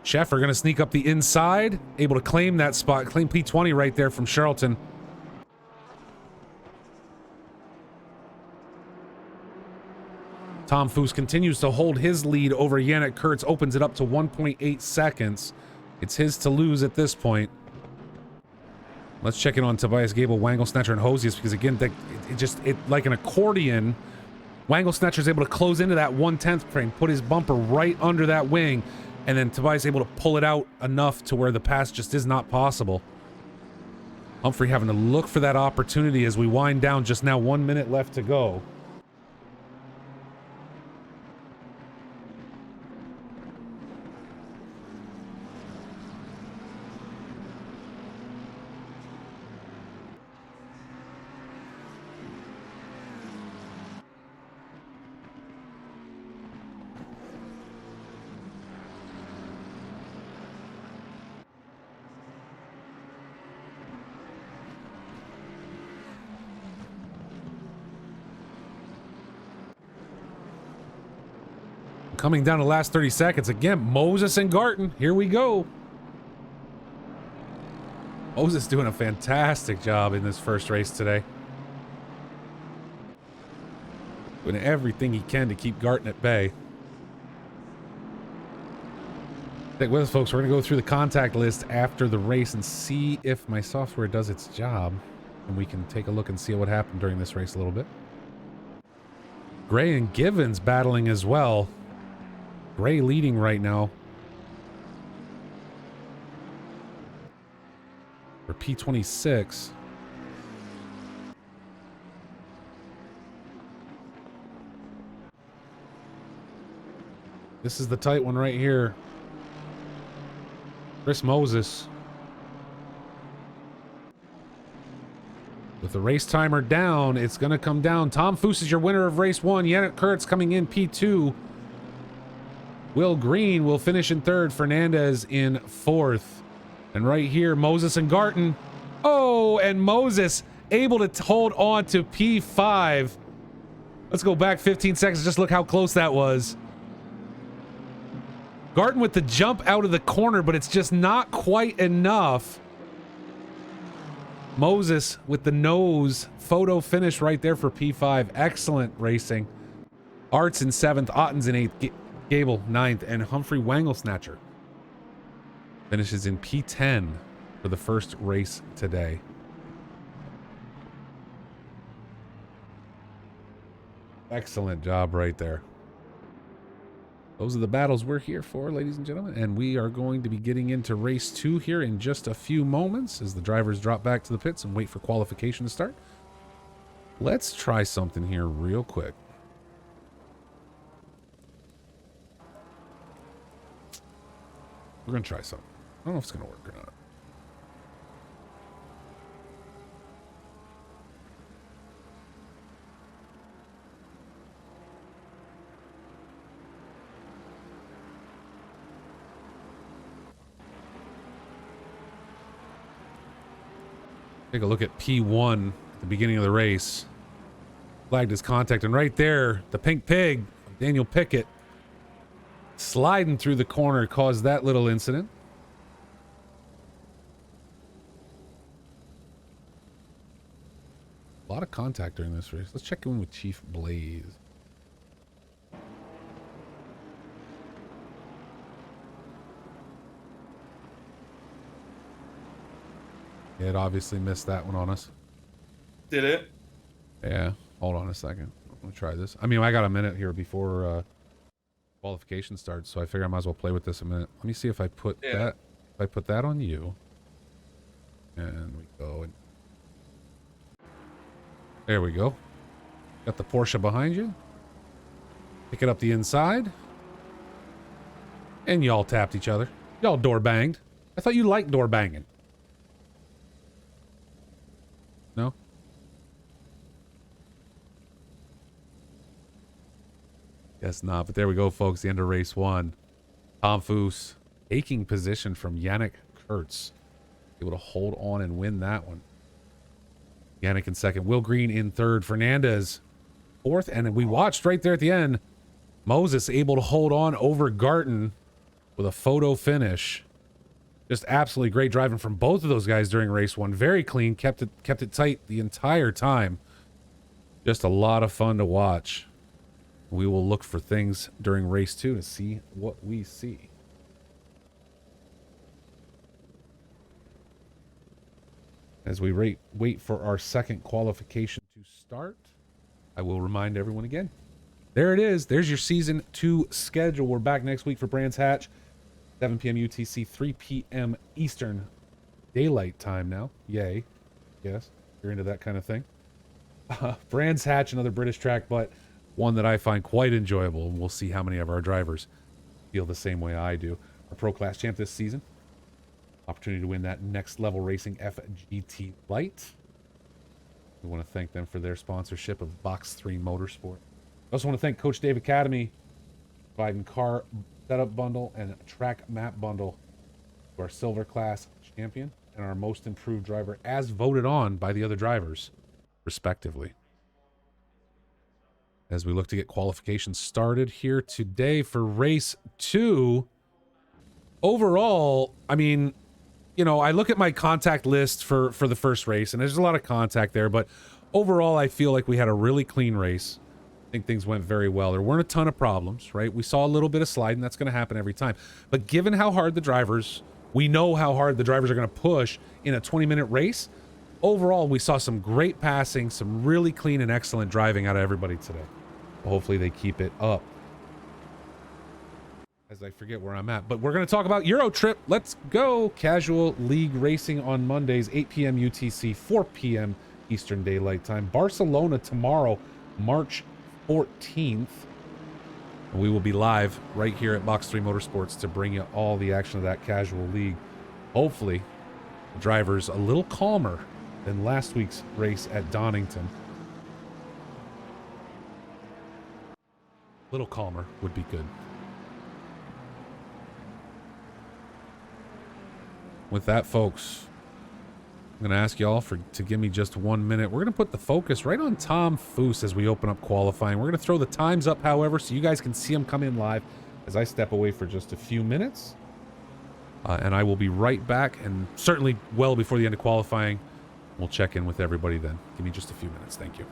Sheffer going to sneak up the inside, able to claim that spot, claim P20 right there from Charlton. Tom Foose continues to hold his lead over Yannick Kurtz, opens it up to 1.8 seconds. It's his to lose at this point. Let's check in on Tobias Gable, Wangle, Snatcher, and Hosius, because again, it like an accordion. Wangle Snatcher is able to close into that 1/10 frame, put his bumper right under that wing, and then Tobias able to pull it out enough to where the pass just is not possible. Humphrey having to look for that opportunity as we wind down. Just now 1 minute left to go. Coming down to the last 30 seconds. Again, Moses and Garton. Here we go. Moses doing a fantastic job in this first race today. Doing everything he can to keep Garton at bay. Stick with us, folks. We're going to go through the contact list after the race and see if my software does its job. And we can take a look and see what happened during this race a little bit. Gray and Givens battling as well. Gray leading right now for P26. This is the tight one right here. Chris Moses with the race timer down. It's going to come down. Tom Foose is your winner of race 1. Yannick Kurtz coming in P2. Will Green will finish in 3rd. Fernandez in 4th. And right here, Moses and Garton. Oh, and Moses able to hold on to P5. Let's go back 15 seconds. Just look how close that was. Garton with the jump out of the corner, but it's just not quite enough. Moses with the nose. Photo finish right there for P5. Excellent racing. Arts in 7th. Otten's in 8th. Gable 9th, and Humphrey Wangle Snatcher finishes in P10 for the first race today. Excellent job right there. Those are the battles we're here for, ladies and gentlemen, and we are going to be getting into race 2 here in just a few moments as the drivers drop back to the pits and wait for qualification to start. Let's try something here real quick. We're going to try something. I don't know if it's going to work or not. Take a look at P1 at the beginning of the race. Flagged his contact, and right there, the pink pig, Daniel Pickett, sliding through the corner caused that little incident. lot of contact during this race. Let's check in with Chief Blaze. It obviously missed that one on us. Did it? Yeah. Hold on a second. I'm gonna try this. I mean, I got a minute here before qualification starts, so I figure I might as well play with this a minute. Let me see if I put that. If I put that on you, and we go. And there we go. Got the Porsche behind you. Pick it up the inside, and y'all tapped each other. Y'all door banged. I thought you liked door banging. No? Guess not, but there we go, folks. The end of race 1. Tom Foose taking position from Yannick Kurtz. Able to hold on and win that one. Yannick in second. Will Green in third. Fernandez fourth. And we watched right there at the end. Moses able to hold on over Garton with a photo finish. Just absolutely great driving from both of those guys during race 1. Very clean. Kept it tight the entire time. Just a lot of fun to watch. We will look for things during race 2 to see what we see. As we wait for our second qualification to start, I will remind everyone again. There it is. There's your season 2 schedule. We're back next week for Brands Hatch. 7 p.m. UTC, 3 p.m. Eastern Daylight Time now. Yay. Yes, you're into that kind of thing. Brands Hatch, another British track, but one that I find quite enjoyable. And we'll see how many of our drivers feel the same way I do. Our Pro Class champ this season. Opportunity to win that next level racing FGT Light. We want to thank them for their sponsorship of Box3 Motorsports. I also want to thank Coach Dave Academy, providing car setup bundle and track map bundle to our silver class champion and our most improved driver, as voted on by the other drivers, respectively. As we look to get qualification started here today for race 2. Overall, I mean, you know, I look at my contact list for the first race, and there's a lot of contact there, but overall, I feel like we had a really clean race. I think things went very well. There weren't a ton of problems, right? We saw a little bit of sliding. That's going to happen every time. But given how hard the drivers, we know how hard the drivers are going to push in a 20-minute race. Overall, we saw some great passing, some really clean and excellent driving out of everybody today. Hopefully they keep it up. As I forget where I'm at, but we're going to talk about Euro Trip. Let's go. Casual League racing on Mondays, 8 p.m. UTC, 4 p.m. Eastern Daylight Time. Barcelona tomorrow, March 14th. And we will be live right here at Box3 Motorsports to bring you all the action of that Casual League. Hopefully, the driver's a little calmer than last week's race at Donington. A little calmer would be good. With that, folks, I'm going to ask y'all to give me just 1 minute. We're going to put the focus right on Tom Foose as we open up qualifying. We're going to throw the times up, however, so you guys can see him come in live as I step away for just a few minutes. And I will be right back, and certainly well before the end of qualifying. We'll check in with everybody then. Give me just a few minutes. Thank you.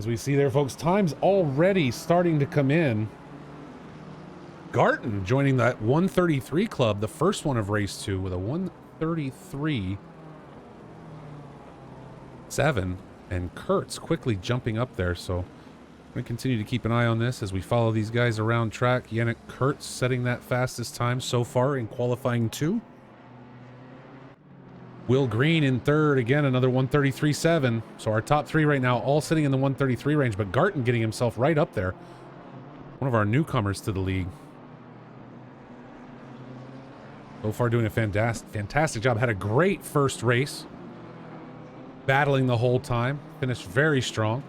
As we see there, folks, time's already starting to come in. Garton joining that 133 club, the first one of race 2 with a 133.7, and Kurtz quickly jumping up there. So I'm going to continue to keep an eye on this as we follow these guys around track. Yannick Kurtz setting that fastest time so far in qualifying 2. Will Green in third, again, another 133.7. So our top 3 right now all sitting in the 133 range, but Garton getting himself right up there. One of our newcomers to the league. So far doing a fantastic job. Had a great first race. Battling the whole time. Finished very strong.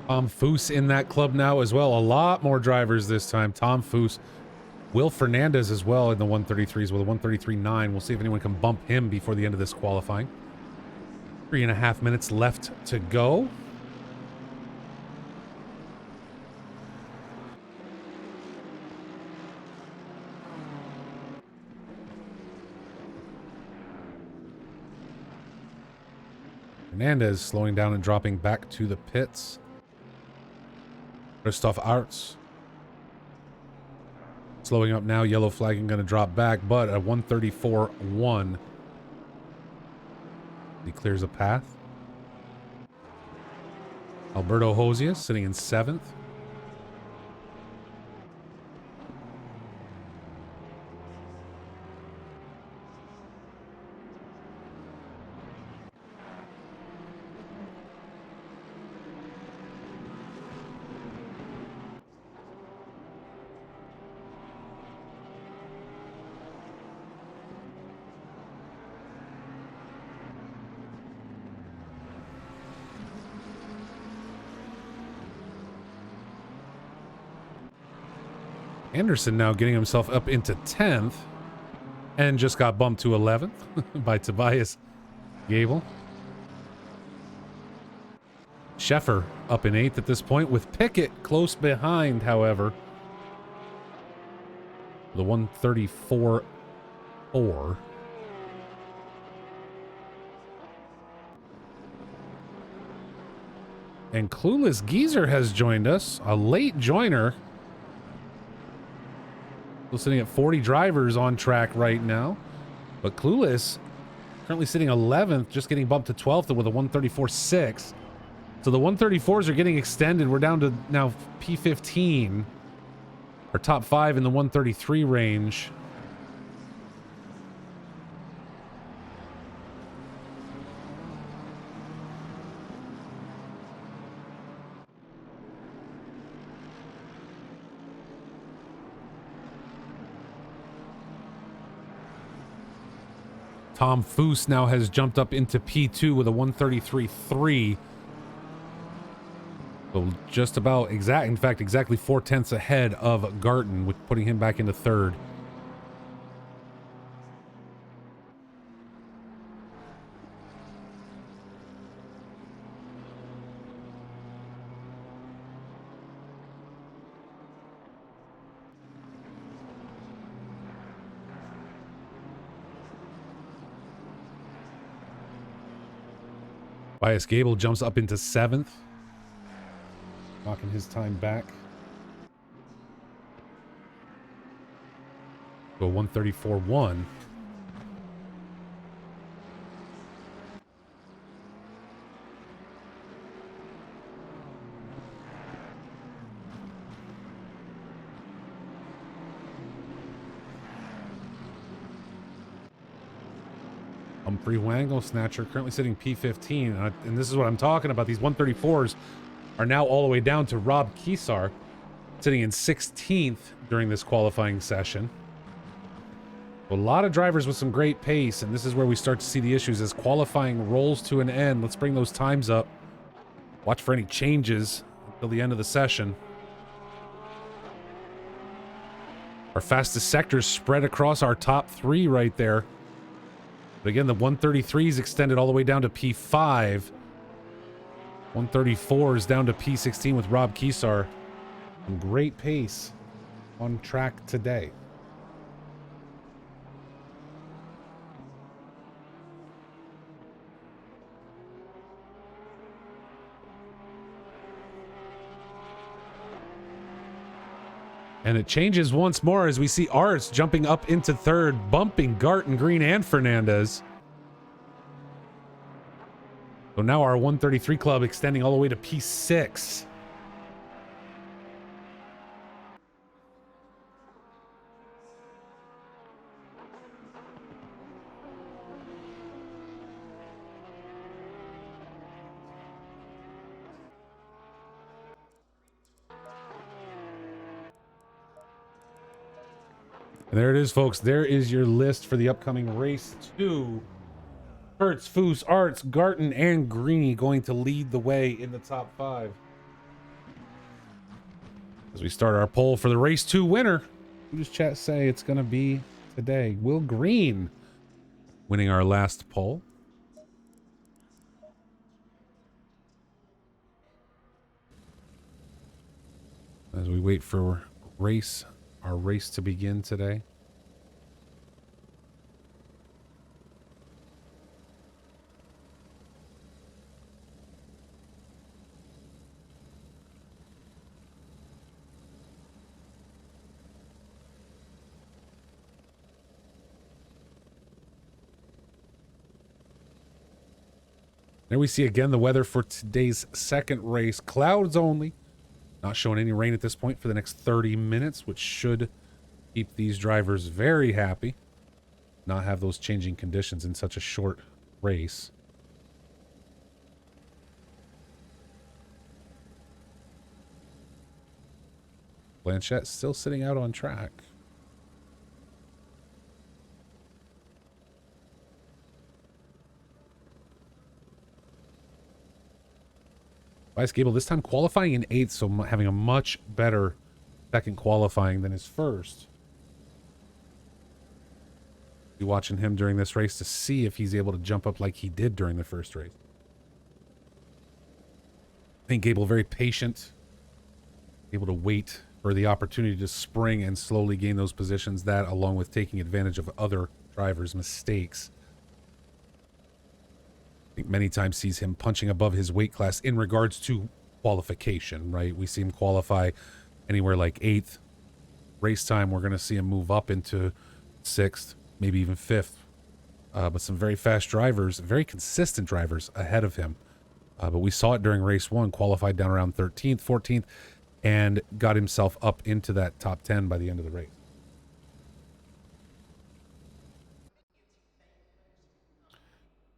Tom Foose in that club now as well. A lot more drivers this time. Tom Foose. Will Fernandez as well in the 133s with a 133.9. We'll see if anyone can bump him before the end of this qualifying. 3.5 minutes left to go. Fernandez slowing down and dropping back to the pits. Christoph Arts slowing up now. Yellow flagging going to drop back, but a 134.1. He clears a path. Alberto Hosius sitting in 7th. Anderson now getting himself up into 10th and just got bumped to 11th by Tobias Gable. Scheffer up in 8th at this point with Pickett close behind, however. The 134.4. And Clueless Geezer has joined us, a late joiner. Still sitting at 40 drivers on track right now. But Clueless currently sitting 11th, just getting bumped to 12th with a 134.6. So the 134s are getting extended. We're down to now P15. Our top 5 in the 133 range. Tom Foose now has jumped up into P2 with a 133.3. So just about in fact, exactly 4/10 ahead of Garton, with putting him back into 3rd. Bias Gable jumps up into 7th. Knocking his time back. Go 134.1. Humphrey Wangle Snatcher currently sitting P15. And this is what I'm talking about. These 134s are now all the way down to Rob Kesar, sitting in 16th during this qualifying session. A lot of drivers with some great pace, and this is where we start to see the issues as qualifying rolls to an end. Let's bring those times up. Watch for any changes until the end of the session. Our fastest sectors spread across our top 3 right there. But again, the 133s extended all the way down to P5. 134s down to P16 with Rob Kesar. Some great pace on track today. And it changes once more as we see Arts jumping up into 3rd, bumping Garton, Green, and Fernandez. So now our 133 club extending all the way to P6. And there it is, folks. There is your list for the upcoming race 2. Hertz, Foose, Arts, Garton, and Greeny going to lead the way in the top 5. As we start our poll for the race 2 winner, who does chat say it's going to be today? Will Green winning our last poll. As we wait for our race to begin today. There we see again the weather for today's second race. Clouds only. Not showing any rain at this point for the next 30 minutes, which should keep these drivers very happy. Not have those changing conditions in such a short race. Blanchette still sitting out on track. Vice Gable this time qualifying in 8th, so having a much better second qualifying than his first. Be watching him during this race to see if he's able to jump up like he did during the first race. I think Gable very patient, able to wait for the opportunity to spring and slowly gain those positions, that along with taking advantage of other drivers' mistakes. I think many times sees him punching above his weight class in regards to qualification, right? We see him qualify anywhere like 8th. Race time, we're going to see him move up into 6th, maybe even 5th. But some very fast drivers, very consistent drivers ahead of him. But we saw it during race 1, qualified down around 13th, 14th, and got himself up into that top 10 by the end of the race.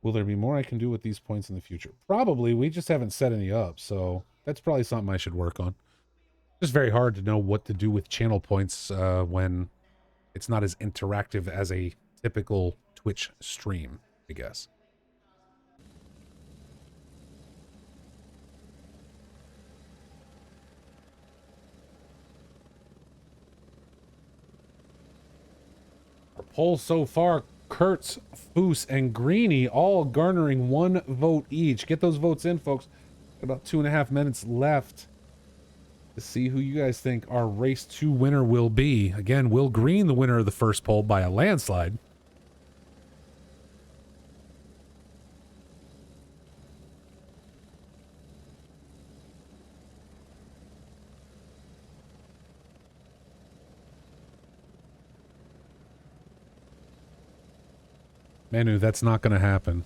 Will there be more I can do with these points in the future? Probably. We just haven't set any up, so that's probably something I should work on. It's very hard to know what to do with channel points when it's not as interactive as a typical Twitch stream, I guess. Our poll so far, Kurtz, Foose, and Greeny all garnering 1 vote each. Get those votes in, folks. About 2.5 minutes left to see who you guys think our race 2 winner will be. Again, Will Green, the winner of the first poll by a landslide. Manu, that's not going to happen.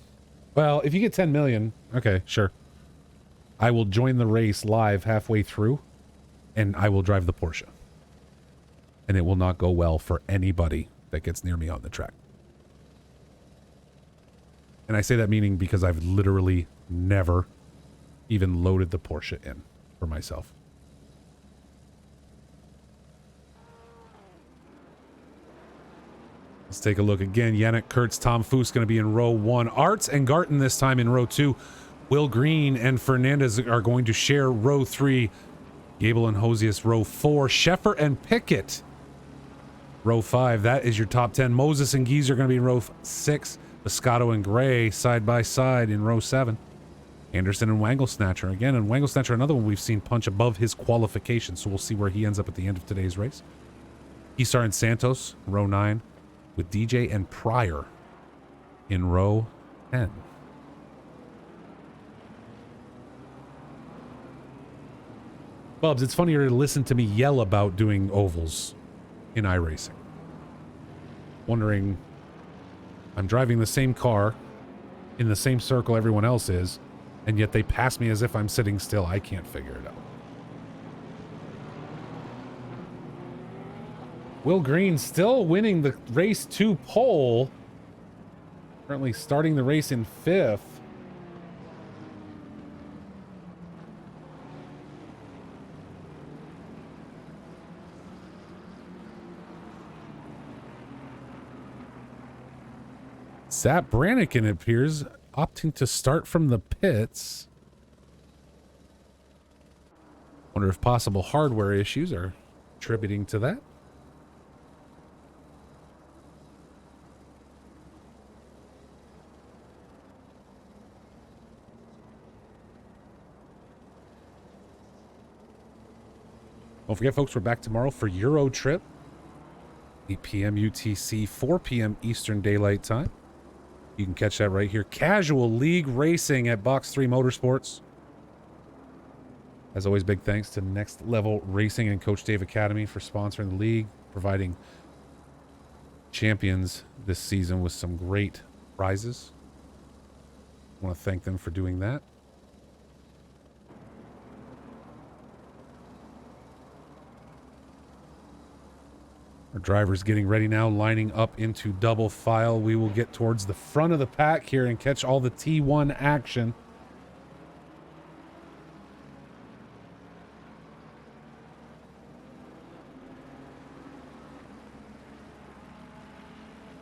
Well, if you get 10 million, okay, sure. I will join the race live halfway through, and I will drive the Porsche. And it will not go well for anybody that gets near me on the track. And I say that meaning because I've literally never even loaded the Porsche in for myself. Let's take a look again. Yannick Kurtz, Tom Foose going to be in row 1. Arts and Garten this time in row 2. Will Green and Fernandez are going to share row 3. Gable and Hosius row 4. Sheffer and Pickett row 5. That is your top 10. Moses and Geese are going to be in row 6. Biscotto and Gray side by side in row 7. Anderson and Wangle Snatcher again, and Wangle Snatcher, another one we've seen punch above his qualification, so we'll see where he ends up at the end of today's race. Isar and Santos, row 9, with DJ and Pryor in row 10. Bubs, it's funnier to listen to me yell about doing ovals in iRacing. Wondering, I'm driving the same car in the same circle everyone else is, and yet they pass me as if I'm sitting still. I can't figure it out. Will Green still winning the race 2 pole. Currently starting the race in 5th. Zap Brannigan appears opting to start from the pits. Wonder if possible hardware issues are contributing to that. Don't forget, folks, we're back tomorrow for Euro Trip. 8 p.m. UTC, 4 p.m. Eastern Daylight Time. You can catch that right here. Casual League Racing at Box 3 Motorsports. As always, big thanks to Next Level Racing and Coach Dave Academy for sponsoring the league, providing champions this season with some great prizes. I want to thank them for doing that. Our driver's getting ready now, lining up into double file. We will get towards the front of the pack here and catch all the T1 action.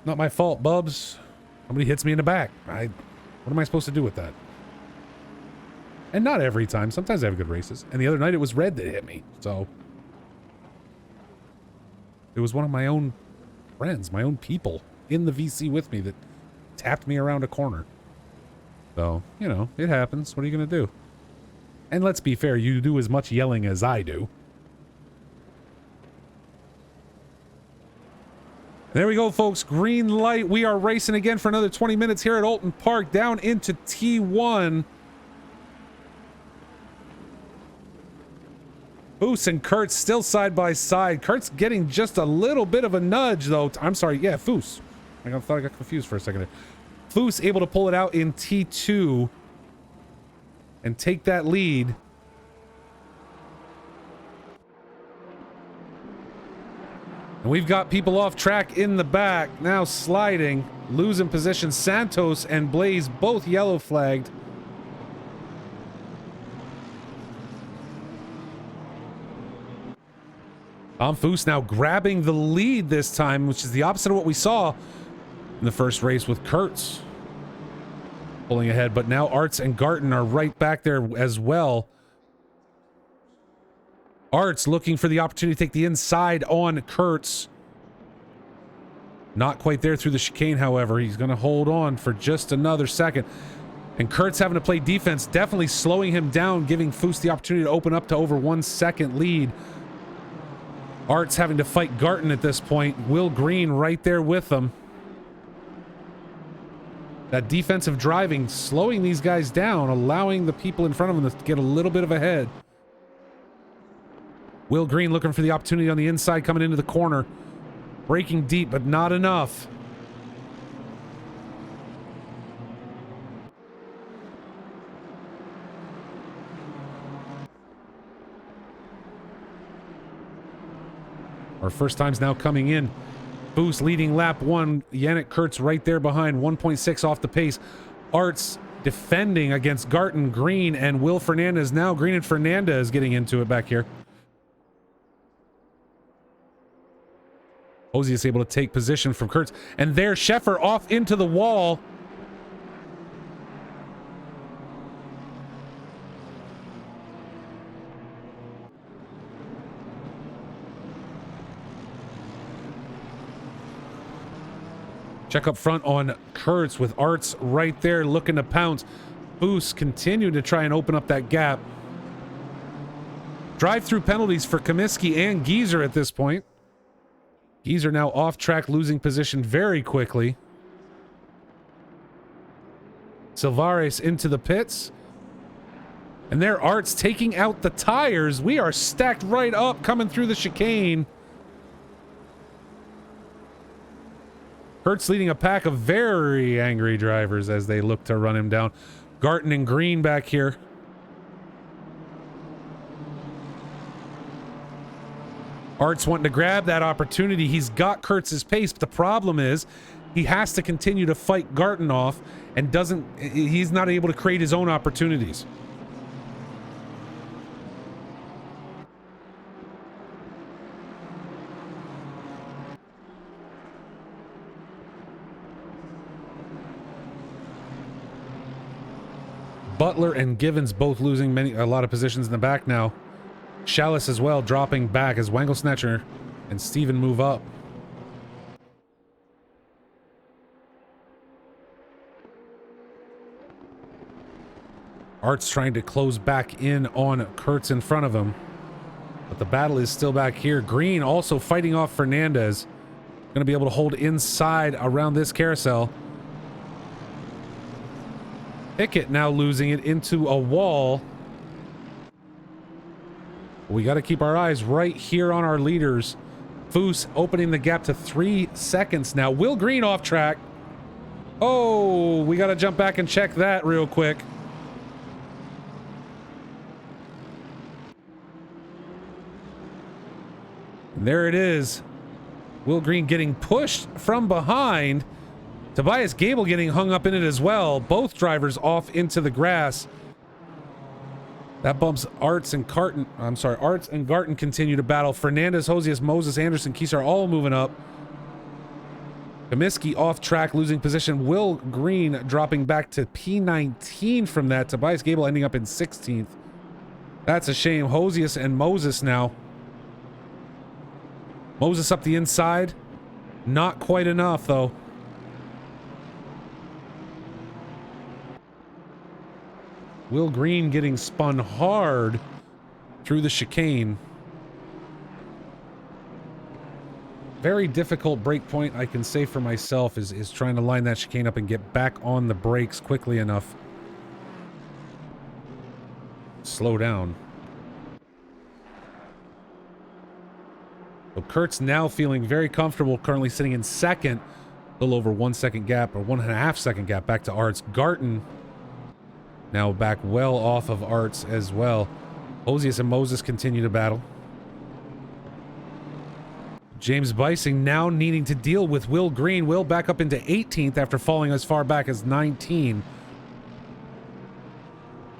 Not my fault, Bubs. Somebody hits me in the back. What am I supposed to do with that? And not every time. Sometimes I have good races. And the other night it was Red that hit me. So it was one of my own friends, my own people in the VC with me that tapped me around a corner. So, you know, it happens. What are you going to do? And let's be fair, you do as much yelling as I do. There we go, folks. Green light. We are racing again for another 20 minutes here at Oulton Park, down into T1. Foose and Kurtz still side by side. Kurtz getting just a little bit of a nudge, though. I'm sorry. Yeah, Foose. I thought I got confused for a second there. Foose able to pull it out in T2 and take that lead. And we've got people off track in the back. Now sliding. Losing position. Santos and Blaze both yellow flagged. Tom Foose now grabbing the lead this time, which is the opposite of what we saw in the first race with Kurtz pulling ahead. But now Arts and Garten are right back there as well. Arts looking for the opportunity to take the inside on Kurtz. Not quite there through the chicane, however. He's going to hold on for just another second. And Kurtz having to play defense, definitely slowing him down, giving Foose the opportunity to open up to over 1 second lead. Arts having to fight Garten at this point. Will Green right there with them. That defensive driving, slowing these guys down, allowing the people in front of them to get a little bit of a head. Will Green looking for the opportunity on the inside, coming into the corner. Braking deep, but not enough. Our first time's now coming in. Boost leading lap 1. Yannick Kurtz right there behind, 1.6 off the pace. Arts defending against Garton, Green, and Will Fernandez. Now Green and Fernandez getting into it back here. Hosey is able to take position from Kurtz. And there, Scheffer off into the wall. Check up front on Kurtz with Arts right there looking to pounce. Boost continuing to try and open up that gap. Drive-through penalties for Comiskey and Geezer at this point. Geezer now off track, losing position very quickly. Silvares into the pits. And there, Arts taking out the tires. We are stacked right up coming through the chicane. Kurtz leading a pack of very angry drivers as they look to run him down. Garton and Green back here. Arts wanting to grab that opportunity. He's got Kurtz's pace, but the problem is he has to continue to fight Garton off and he's not able to create his own opportunities. Butler and Givens both losing a lot of positions in the back now. Chalice as well dropping back as Wangle Snatcher and Steven move up. Art's trying to close back in on Kurtz in front of him. But the battle is still back here. Green also fighting off Fernandez. Going to be able to hold inside around this carousel. Pickett now losing it into a wall. We got to keep our eyes right here on our leaders. Foose opening the gap to 3 seconds now. Will Green off track. Oh, we got to jump back and check that real quick. And there it is. Will Green getting pushed from behind. Tobias Gable getting hung up in it as well. Both drivers off into the grass. That bumps Arts and Garton. Arts and Garton continue to battle. Fernandez, Hosius, Moses, Anderson, Keys are all moving up. Comiskey off track, losing position. Will Green dropping back to P19 from that. Tobias Gable ending up in 16th. That's a shame. Hosius and Moses now. Moses up the inside. Not quite enough, though. Will Green getting spun hard through the chicane. Very difficult break point, I can say for myself, is trying to line that chicane up and get back on the brakes quickly enough. Slow down. So Kurtz now feeling very comfortable, currently sitting in second. A little over 1 second gap, or 1.5 second gap back to Arts. Garton now back well off of Arts as well. Hosius and Moses continue to battle. James Bising now needing to deal with Will Green. Will back up into 18th after falling as far back as 19.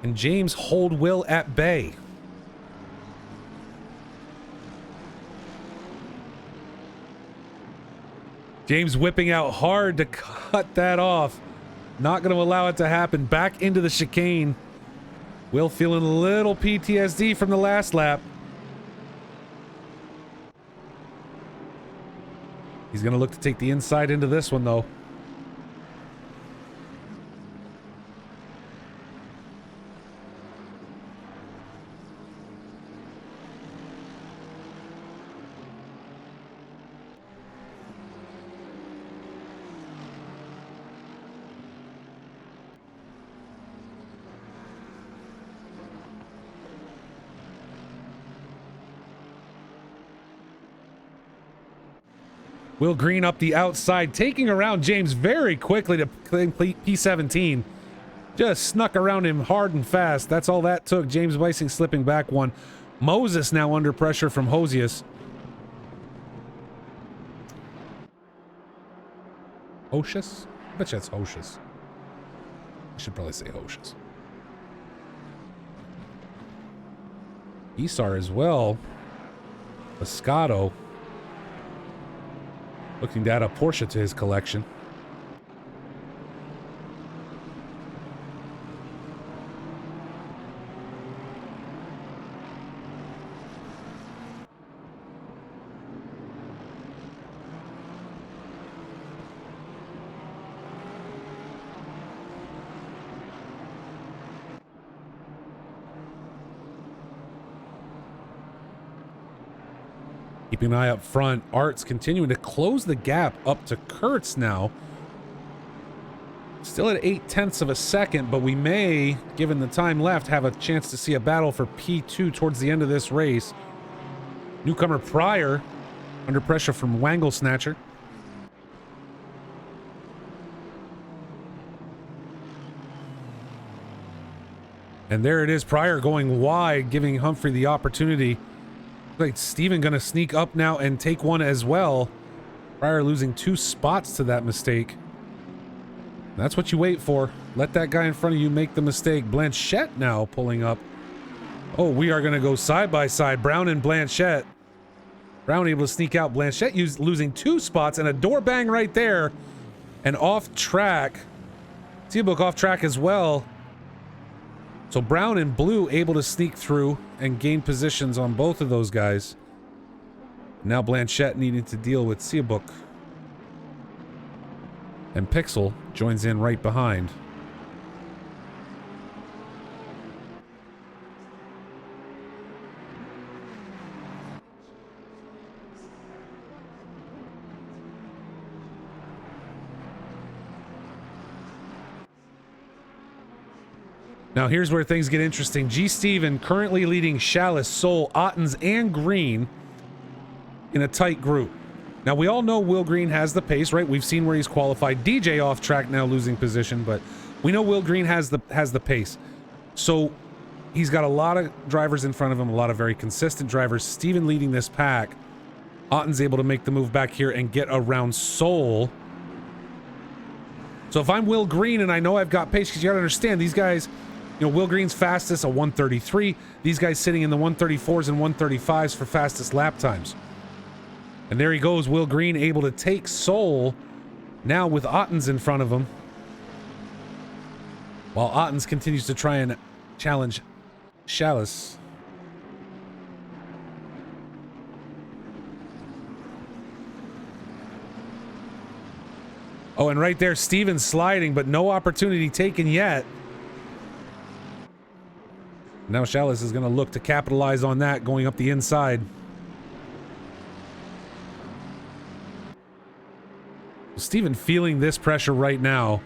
And James hold Will at bay. James whipping out hard to cut that off. Not going to allow it to happen. Back into the chicane. Will feeling a little PTSD from the last lap. He's going to look to take the inside into this one, though. Will Green up the outside, taking around James very quickly to complete P17. Just snuck around him hard and fast. That's all that took. James Bising slipping back one. Moses now under pressure from Hosius. Hocius? I bet you that's Hocius. I should probably say Hocius. Isar as well. Moscato. Looking to add a Porsche to his collection. Keeping an eye up front. Art's continuing to close the gap up to Kurtz now. Still at 0.8 of a second, but we may, given the time left, have a chance to see a battle for P2 towards the end of this race. Newcomer Pryor under pressure from Wangle Snatcher. And there it is, Pryor going wide, giving Humphrey the opportunity. Like Steven gonna sneak up now and take one as well. Pryor losing 2 spots to that mistake. That's what you wait for. Let that guy in front of you make the mistake. Blanchette now pulling up. Oh, we are gonna go side by side. Brown and Blanchette. Brown able to sneak out. Blanchette losing 2 spots and a door bang right there. And off track. Seabook off track as well. So Brown and Blue able to sneak through and gain positions on both of those guys. Now Blanchette needing to deal with Seabook. And Pixel joins in right behind. Now here's where things get interesting. G. Steven currently leading Chalice, Soul, Ottens, and Green in a tight group. Now we all know Will Green has the pace, right? We've seen where he's qualified. DJ off track now losing position, but we know Will Green has the pace. So he's got a lot of drivers in front of him, a lot of very consistent drivers. Steven leading this pack. Otten's able to make the move back here and get around Soul. So if I'm Will Green and I know I've got pace, because you gotta understand these guys, you know, Will Green's fastest, a 133. These guys sitting in the 134s and 135s for fastest lap times. And there he goes, Will Green able to take Soul now with Ottens in front of him. While Ottens continues to try and challenge Chalice. Oh, and right there, Steven sliding, but no opportunity taken yet. Now Chalice is going to look to capitalize on that, going up the inside. Steven feeling this pressure right now.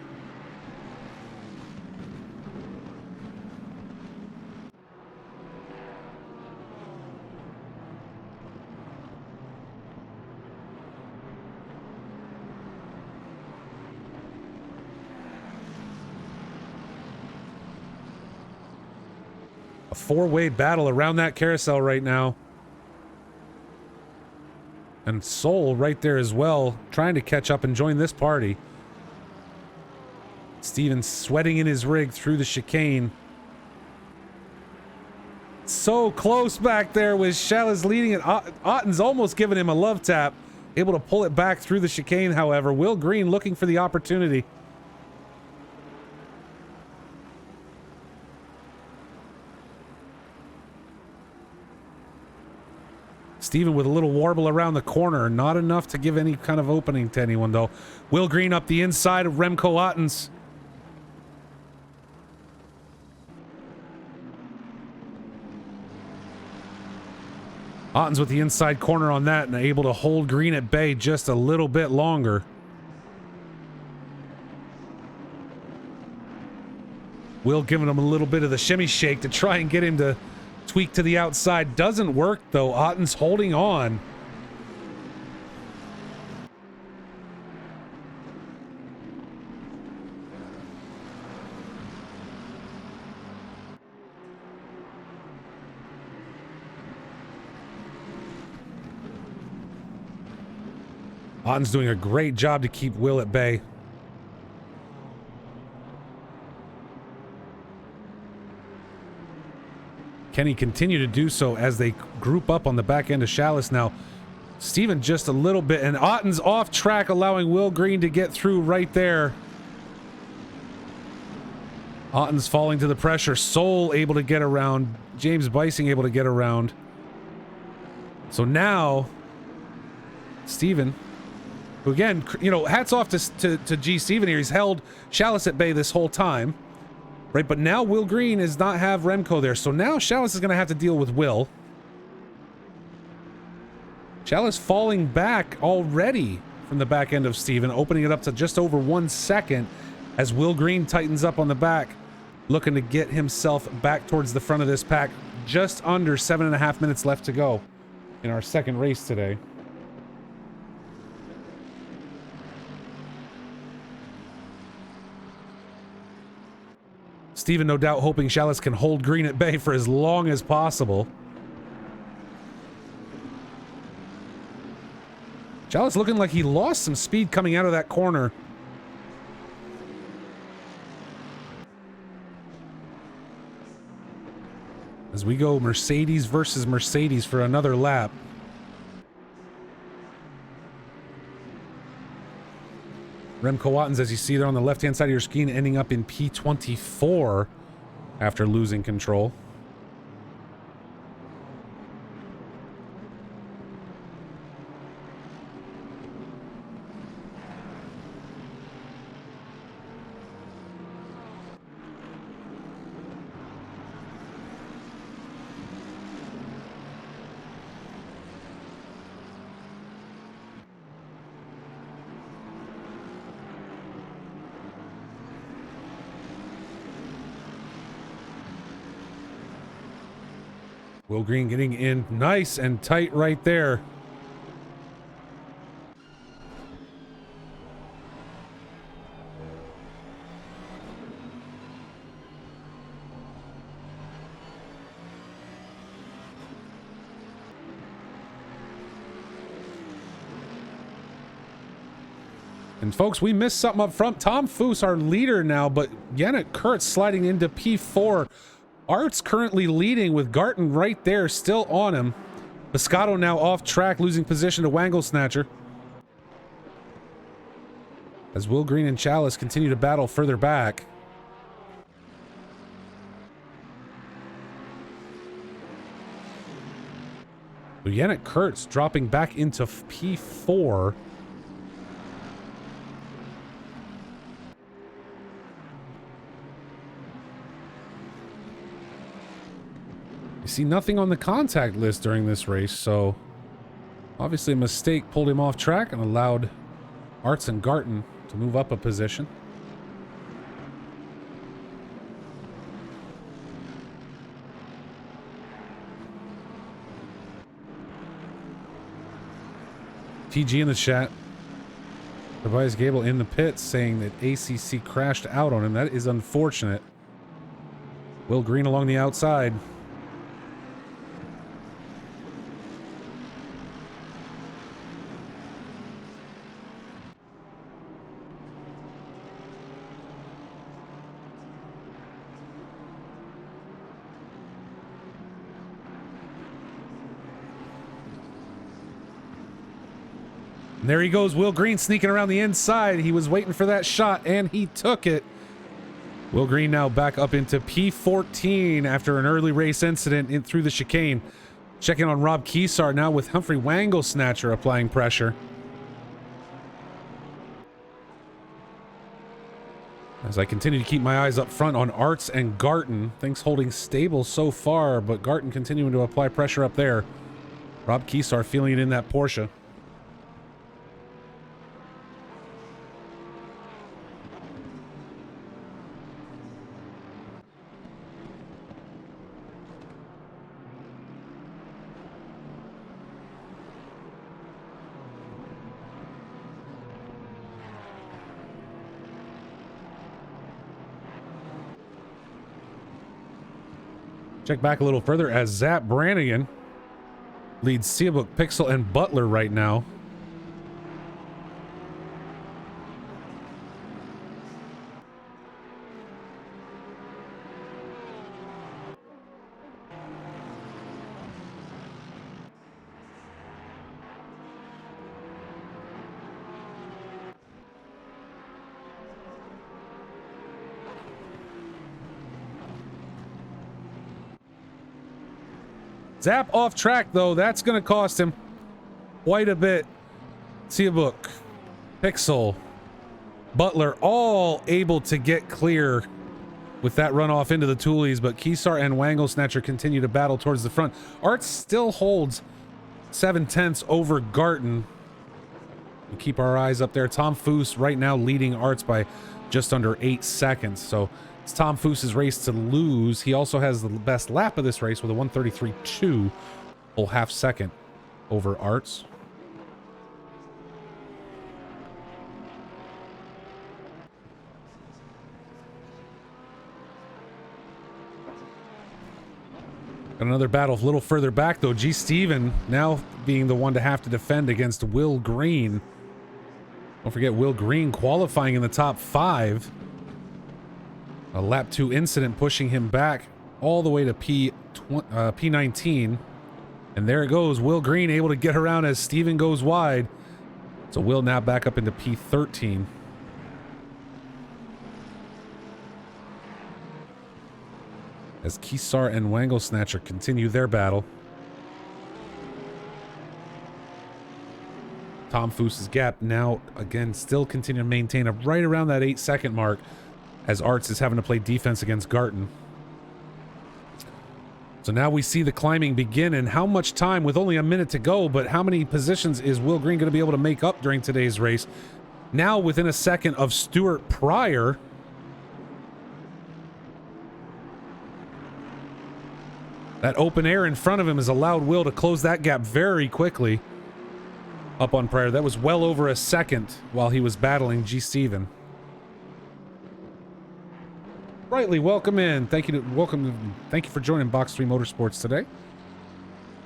A 4-way battle around that carousel right now. And Soul right there as well, trying to catch up and join this party. Steven sweating in his rig through the chicane. So close back there with Chalice leading it. Otten's almost giving him a love tap. Able to pull it back through the chicane, however. Will Green looking for the opportunity. Steven with a little warble around the corner. Not enough to give any kind of opening to anyone, though. Will Green up the inside of Remco Ottens. Ottens with the inside corner on that and able to hold Green at bay just a little bit longer. Will giving him a little bit of the shimmy shake to try and get him to tweak to the outside. Doesn't work though. Otten's holding on. Otten's doing a great job to keep Will at bay. Can he continue to do so as they group up on the back end of Chalice now? Steven just a little bit, and Oulton's off track, allowing Will Green to get through right there. Oulton's falling to the pressure. Soul able to get around. James Bising able to get around. So now, Steven, who again, you know, hats off to G. Steven here. He's held Chalice at bay this whole time. Right, but now Will Green does not have Remco there. So now Chalice is going to have to deal with Will. Chalice falling back already from the back end of Steven, opening it up to just over 1 second as Will Green tightens up on the back, looking to get himself back towards the front of this pack. Just under 7.5 minutes left to go in our second race today. Steven no doubt hoping Chalice can hold Green at bay for as long as possible. Chalice looking like he lost some speed coming out of that corner. As we go Mercedes versus Mercedes for another lap. Remco Oulton, as you see there on the left-hand side of your screen, ending up in P24 after losing control. Will Green getting in nice and tight right there. And folks, we missed something up front. Tom Foose, our leader now, but Yannick Kurtz sliding into P4. Art's currently leading with Garton right there, still on him. Biscotto now off track, losing position to Wangle Snatcher. As Will Green and Chalice continue to battle further back. Yannick Kurtz dropping back into P4. See nothing on the contact list during this race, so obviously a mistake pulled him off track and allowed Arts and Garton to move up a position. TG in the chat. Tobias Gable in the pits saying that ACC crashed out on him. That is unfortunate. Will Green along the outside. And there he goes, Will Green sneaking around the inside. He was waiting for that shot, and he took it. Will Green now back up into P14 after an early race incident in through the chicane. Checking on Rob Keesar now with Humphrey Wangle Snatcher applying pressure. As I continue to keep my eyes up front on Arts and Garton. Things holding stable so far, but Garton continuing to apply pressure up there. Rob Keesar feeling it in that Porsche. Check back a little further as Zap Brannigan leads Seabook, Pixel, and Butler right now. Zap off track, though. That's going to cost him quite a bit. See a book. Pixel. Butler all able to get clear with that runoff into the Toolies, but Keesar and Wangle Snatcher continue to battle towards the front. Arts still holds 7/10 over Garton. We keep our eyes up there. Tom Foose right now leading Arts by just under 8 seconds. So it's Tom Foose's race to lose. He also has the best lap of this race with a 1:33.2, full half second over Arts. Another battle a little further back, though. G. Steven now being the one to have to defend against Will Green. Don't forget Will Green qualifying in the top 5. A lap 2 incident pushing him back all the way to P19. And there it goes. Will Green able to get around as Steven goes wide. So Will now back up into P13. As Keesar and Wangle Snatcher continue their battle. Tom Foose's gap now, again, still continue to maintain a right around that 8-second mark as Arts is having to play defense against Garton. So now we see the climbing begin, and how much time with only a minute to go, but how many positions is Will Green going to be able to make up during today's race? Now within a second of Stuart Pryor. That open air in front of him has allowed Will to close that gap very quickly. Up on Pryor. That was well over a second while he was battling G. Steven. Rightly, welcome in. Thank you for joining Box 3 Motorsports today.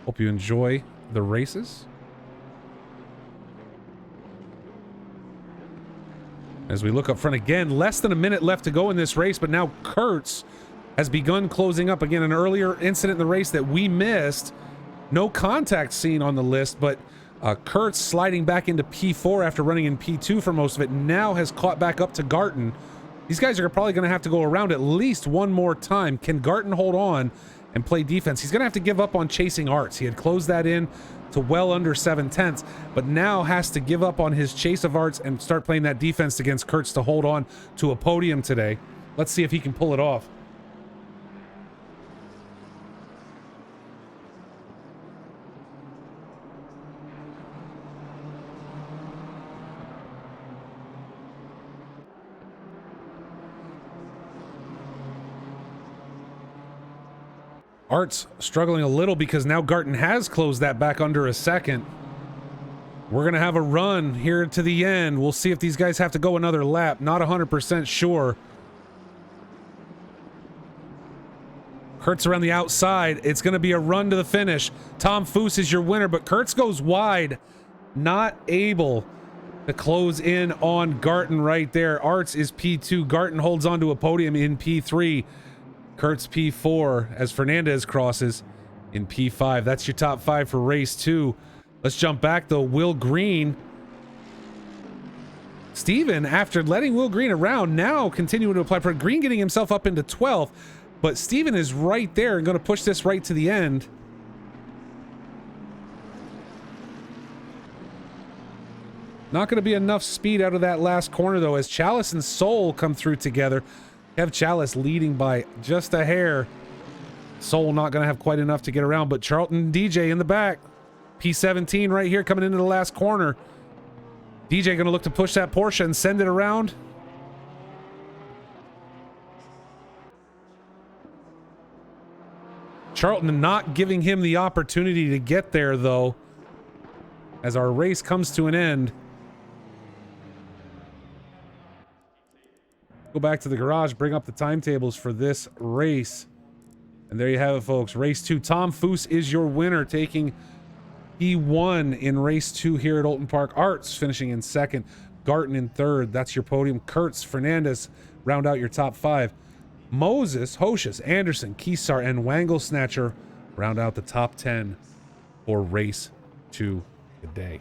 Hope you enjoy the races. As we look up front again, less than a minute left to go in this race, but now Kurtz has begun closing up. Again, an earlier incident in the race that we missed. No contact seen on the list, but Kurtz sliding back into P4 after running in P2 for most of it, now has caught back up to Garton. These guys are probably going to have to go around at least one more time. Can Garton hold on and play defense? He's going to have to give up on chasing Arts. He had closed that in to well under 7/10, but now has to give up on his chase of Arts and start playing that defense against Kurtz to hold on to a podium today. Let's see if he can pull it off. Arts struggling a little because now Garton has closed that back under a second. We're going to have a run here to the end. We'll see if these guys have to go another lap. Not 100% sure. Kurtz around the outside. It's going to be a run to the finish. Tom Foose is your winner, but Kurtz goes wide. Not able to close in on Garton right there. Arts is P2. Garton holds on to a podium in P3. Kurtz P4 as Fernandez crosses in P5. That's your top 5 for race 2. Let's jump back though. Will Green. Steven, after letting Will Green around, now continuing to apply for Green, getting himself up into 12th. But Steven is right there and going to push this right to the end. Not going to be enough speed out of that last corner though, as Chalice and Soul come through together. Have Chalice leading by just a hair. Soul not going to have quite enough to get around, but Charlton DJ in the back. P17 right here coming into the last corner. DJ going to look to push that Porsche and send it around. Charlton not giving him the opportunity to get there though, as our race comes to an end. Go back to the garage, bring up the timetables for this race. And there you have it, folks. Race 2. Tom Foose is your winner, taking P1 in race 2 here at Oulton Park. Arts finishing in 2nd. Garton in 3rd. That's your podium. Kurtz, Fernandez round out your top 5. Moses, Hocius, Anderson, Keesar, and Wangle Snatcher round out the top 10 for race 2 today.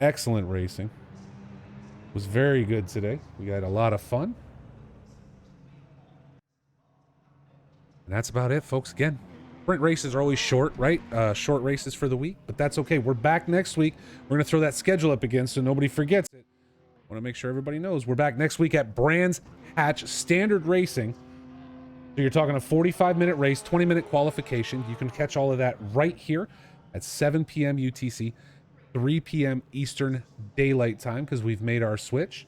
Excellent racing. Was very good today. We had a lot of fun. And that's about it, folks. Again, Sprint races are always short, right? Short races for the week, but that's okay. We're back next week. We're going to throw that schedule up again so nobody forgets it. I want to make sure everybody knows we're back next week at Brands Hatch Standard Racing. So you're talking a 45-minute race, 20-minute qualification. You can catch all of that right here at 7 p.m. UTC, 3 p.m. Eastern Daylight Time, because we've made our switch.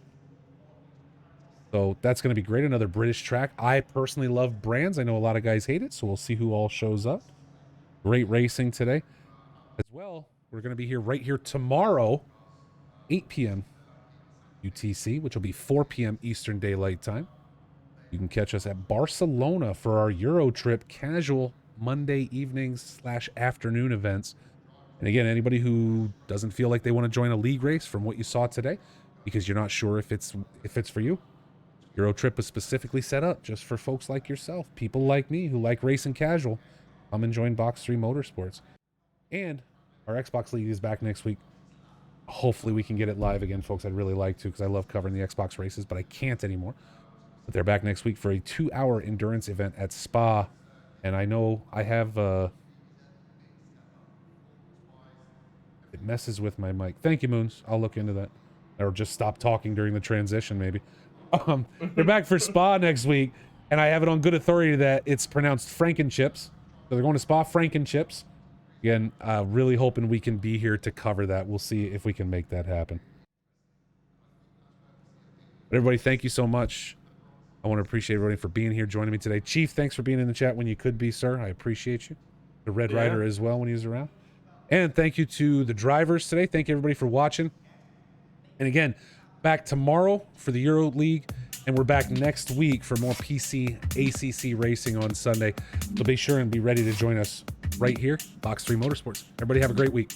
So that's going to be great. Another British track. I personally love Brands. I know a lot of guys hate it, so we'll see who all shows up. Great racing today. As well, we're going to be here right here tomorrow, 8 p.m. UTC, which will be 4 p.m. Eastern Daylight Time. You can catch us at Barcelona for our Euro trip casual Monday evenings / afternoon events. And again, anybody who doesn't feel like they want to join a league race from what you saw today, because you're not sure if it's for you, Euro trip is specifically set up just for folks like yourself, people like me who like racing casual. Come and join Box3 Motorsports. And our Xbox League is back next week. Hopefully we can get it live again, folks. I'd really like to, because I love covering the Xbox races, but I can't anymore. But they're back next week for a 2-hour endurance event at Spa. And I know I have... it messes with my mic. Thank you, Moons. I'll look into that. Or just stop talking during the transition, maybe. They're back for Spa next week, and I have it on good authority that it's pronounced Frankenchips. So they're going to Spa Frankenchips. Again, really hoping we can be here to cover that. We'll see if we can make that happen. But everybody, thank you so much. I want to appreciate everybody for being here, joining me today. Chief, thanks for being in the chat when you could be, sir. I appreciate you. The Red Rider as well when he was around. And thank you to the drivers today. Thank you, everybody, for watching. And again, back tomorrow for the Euro League, and we're back next week for more PC ACC racing on Sunday. So be sure and be ready to join us right here, Box3 Motorsports. Everybody have a great week.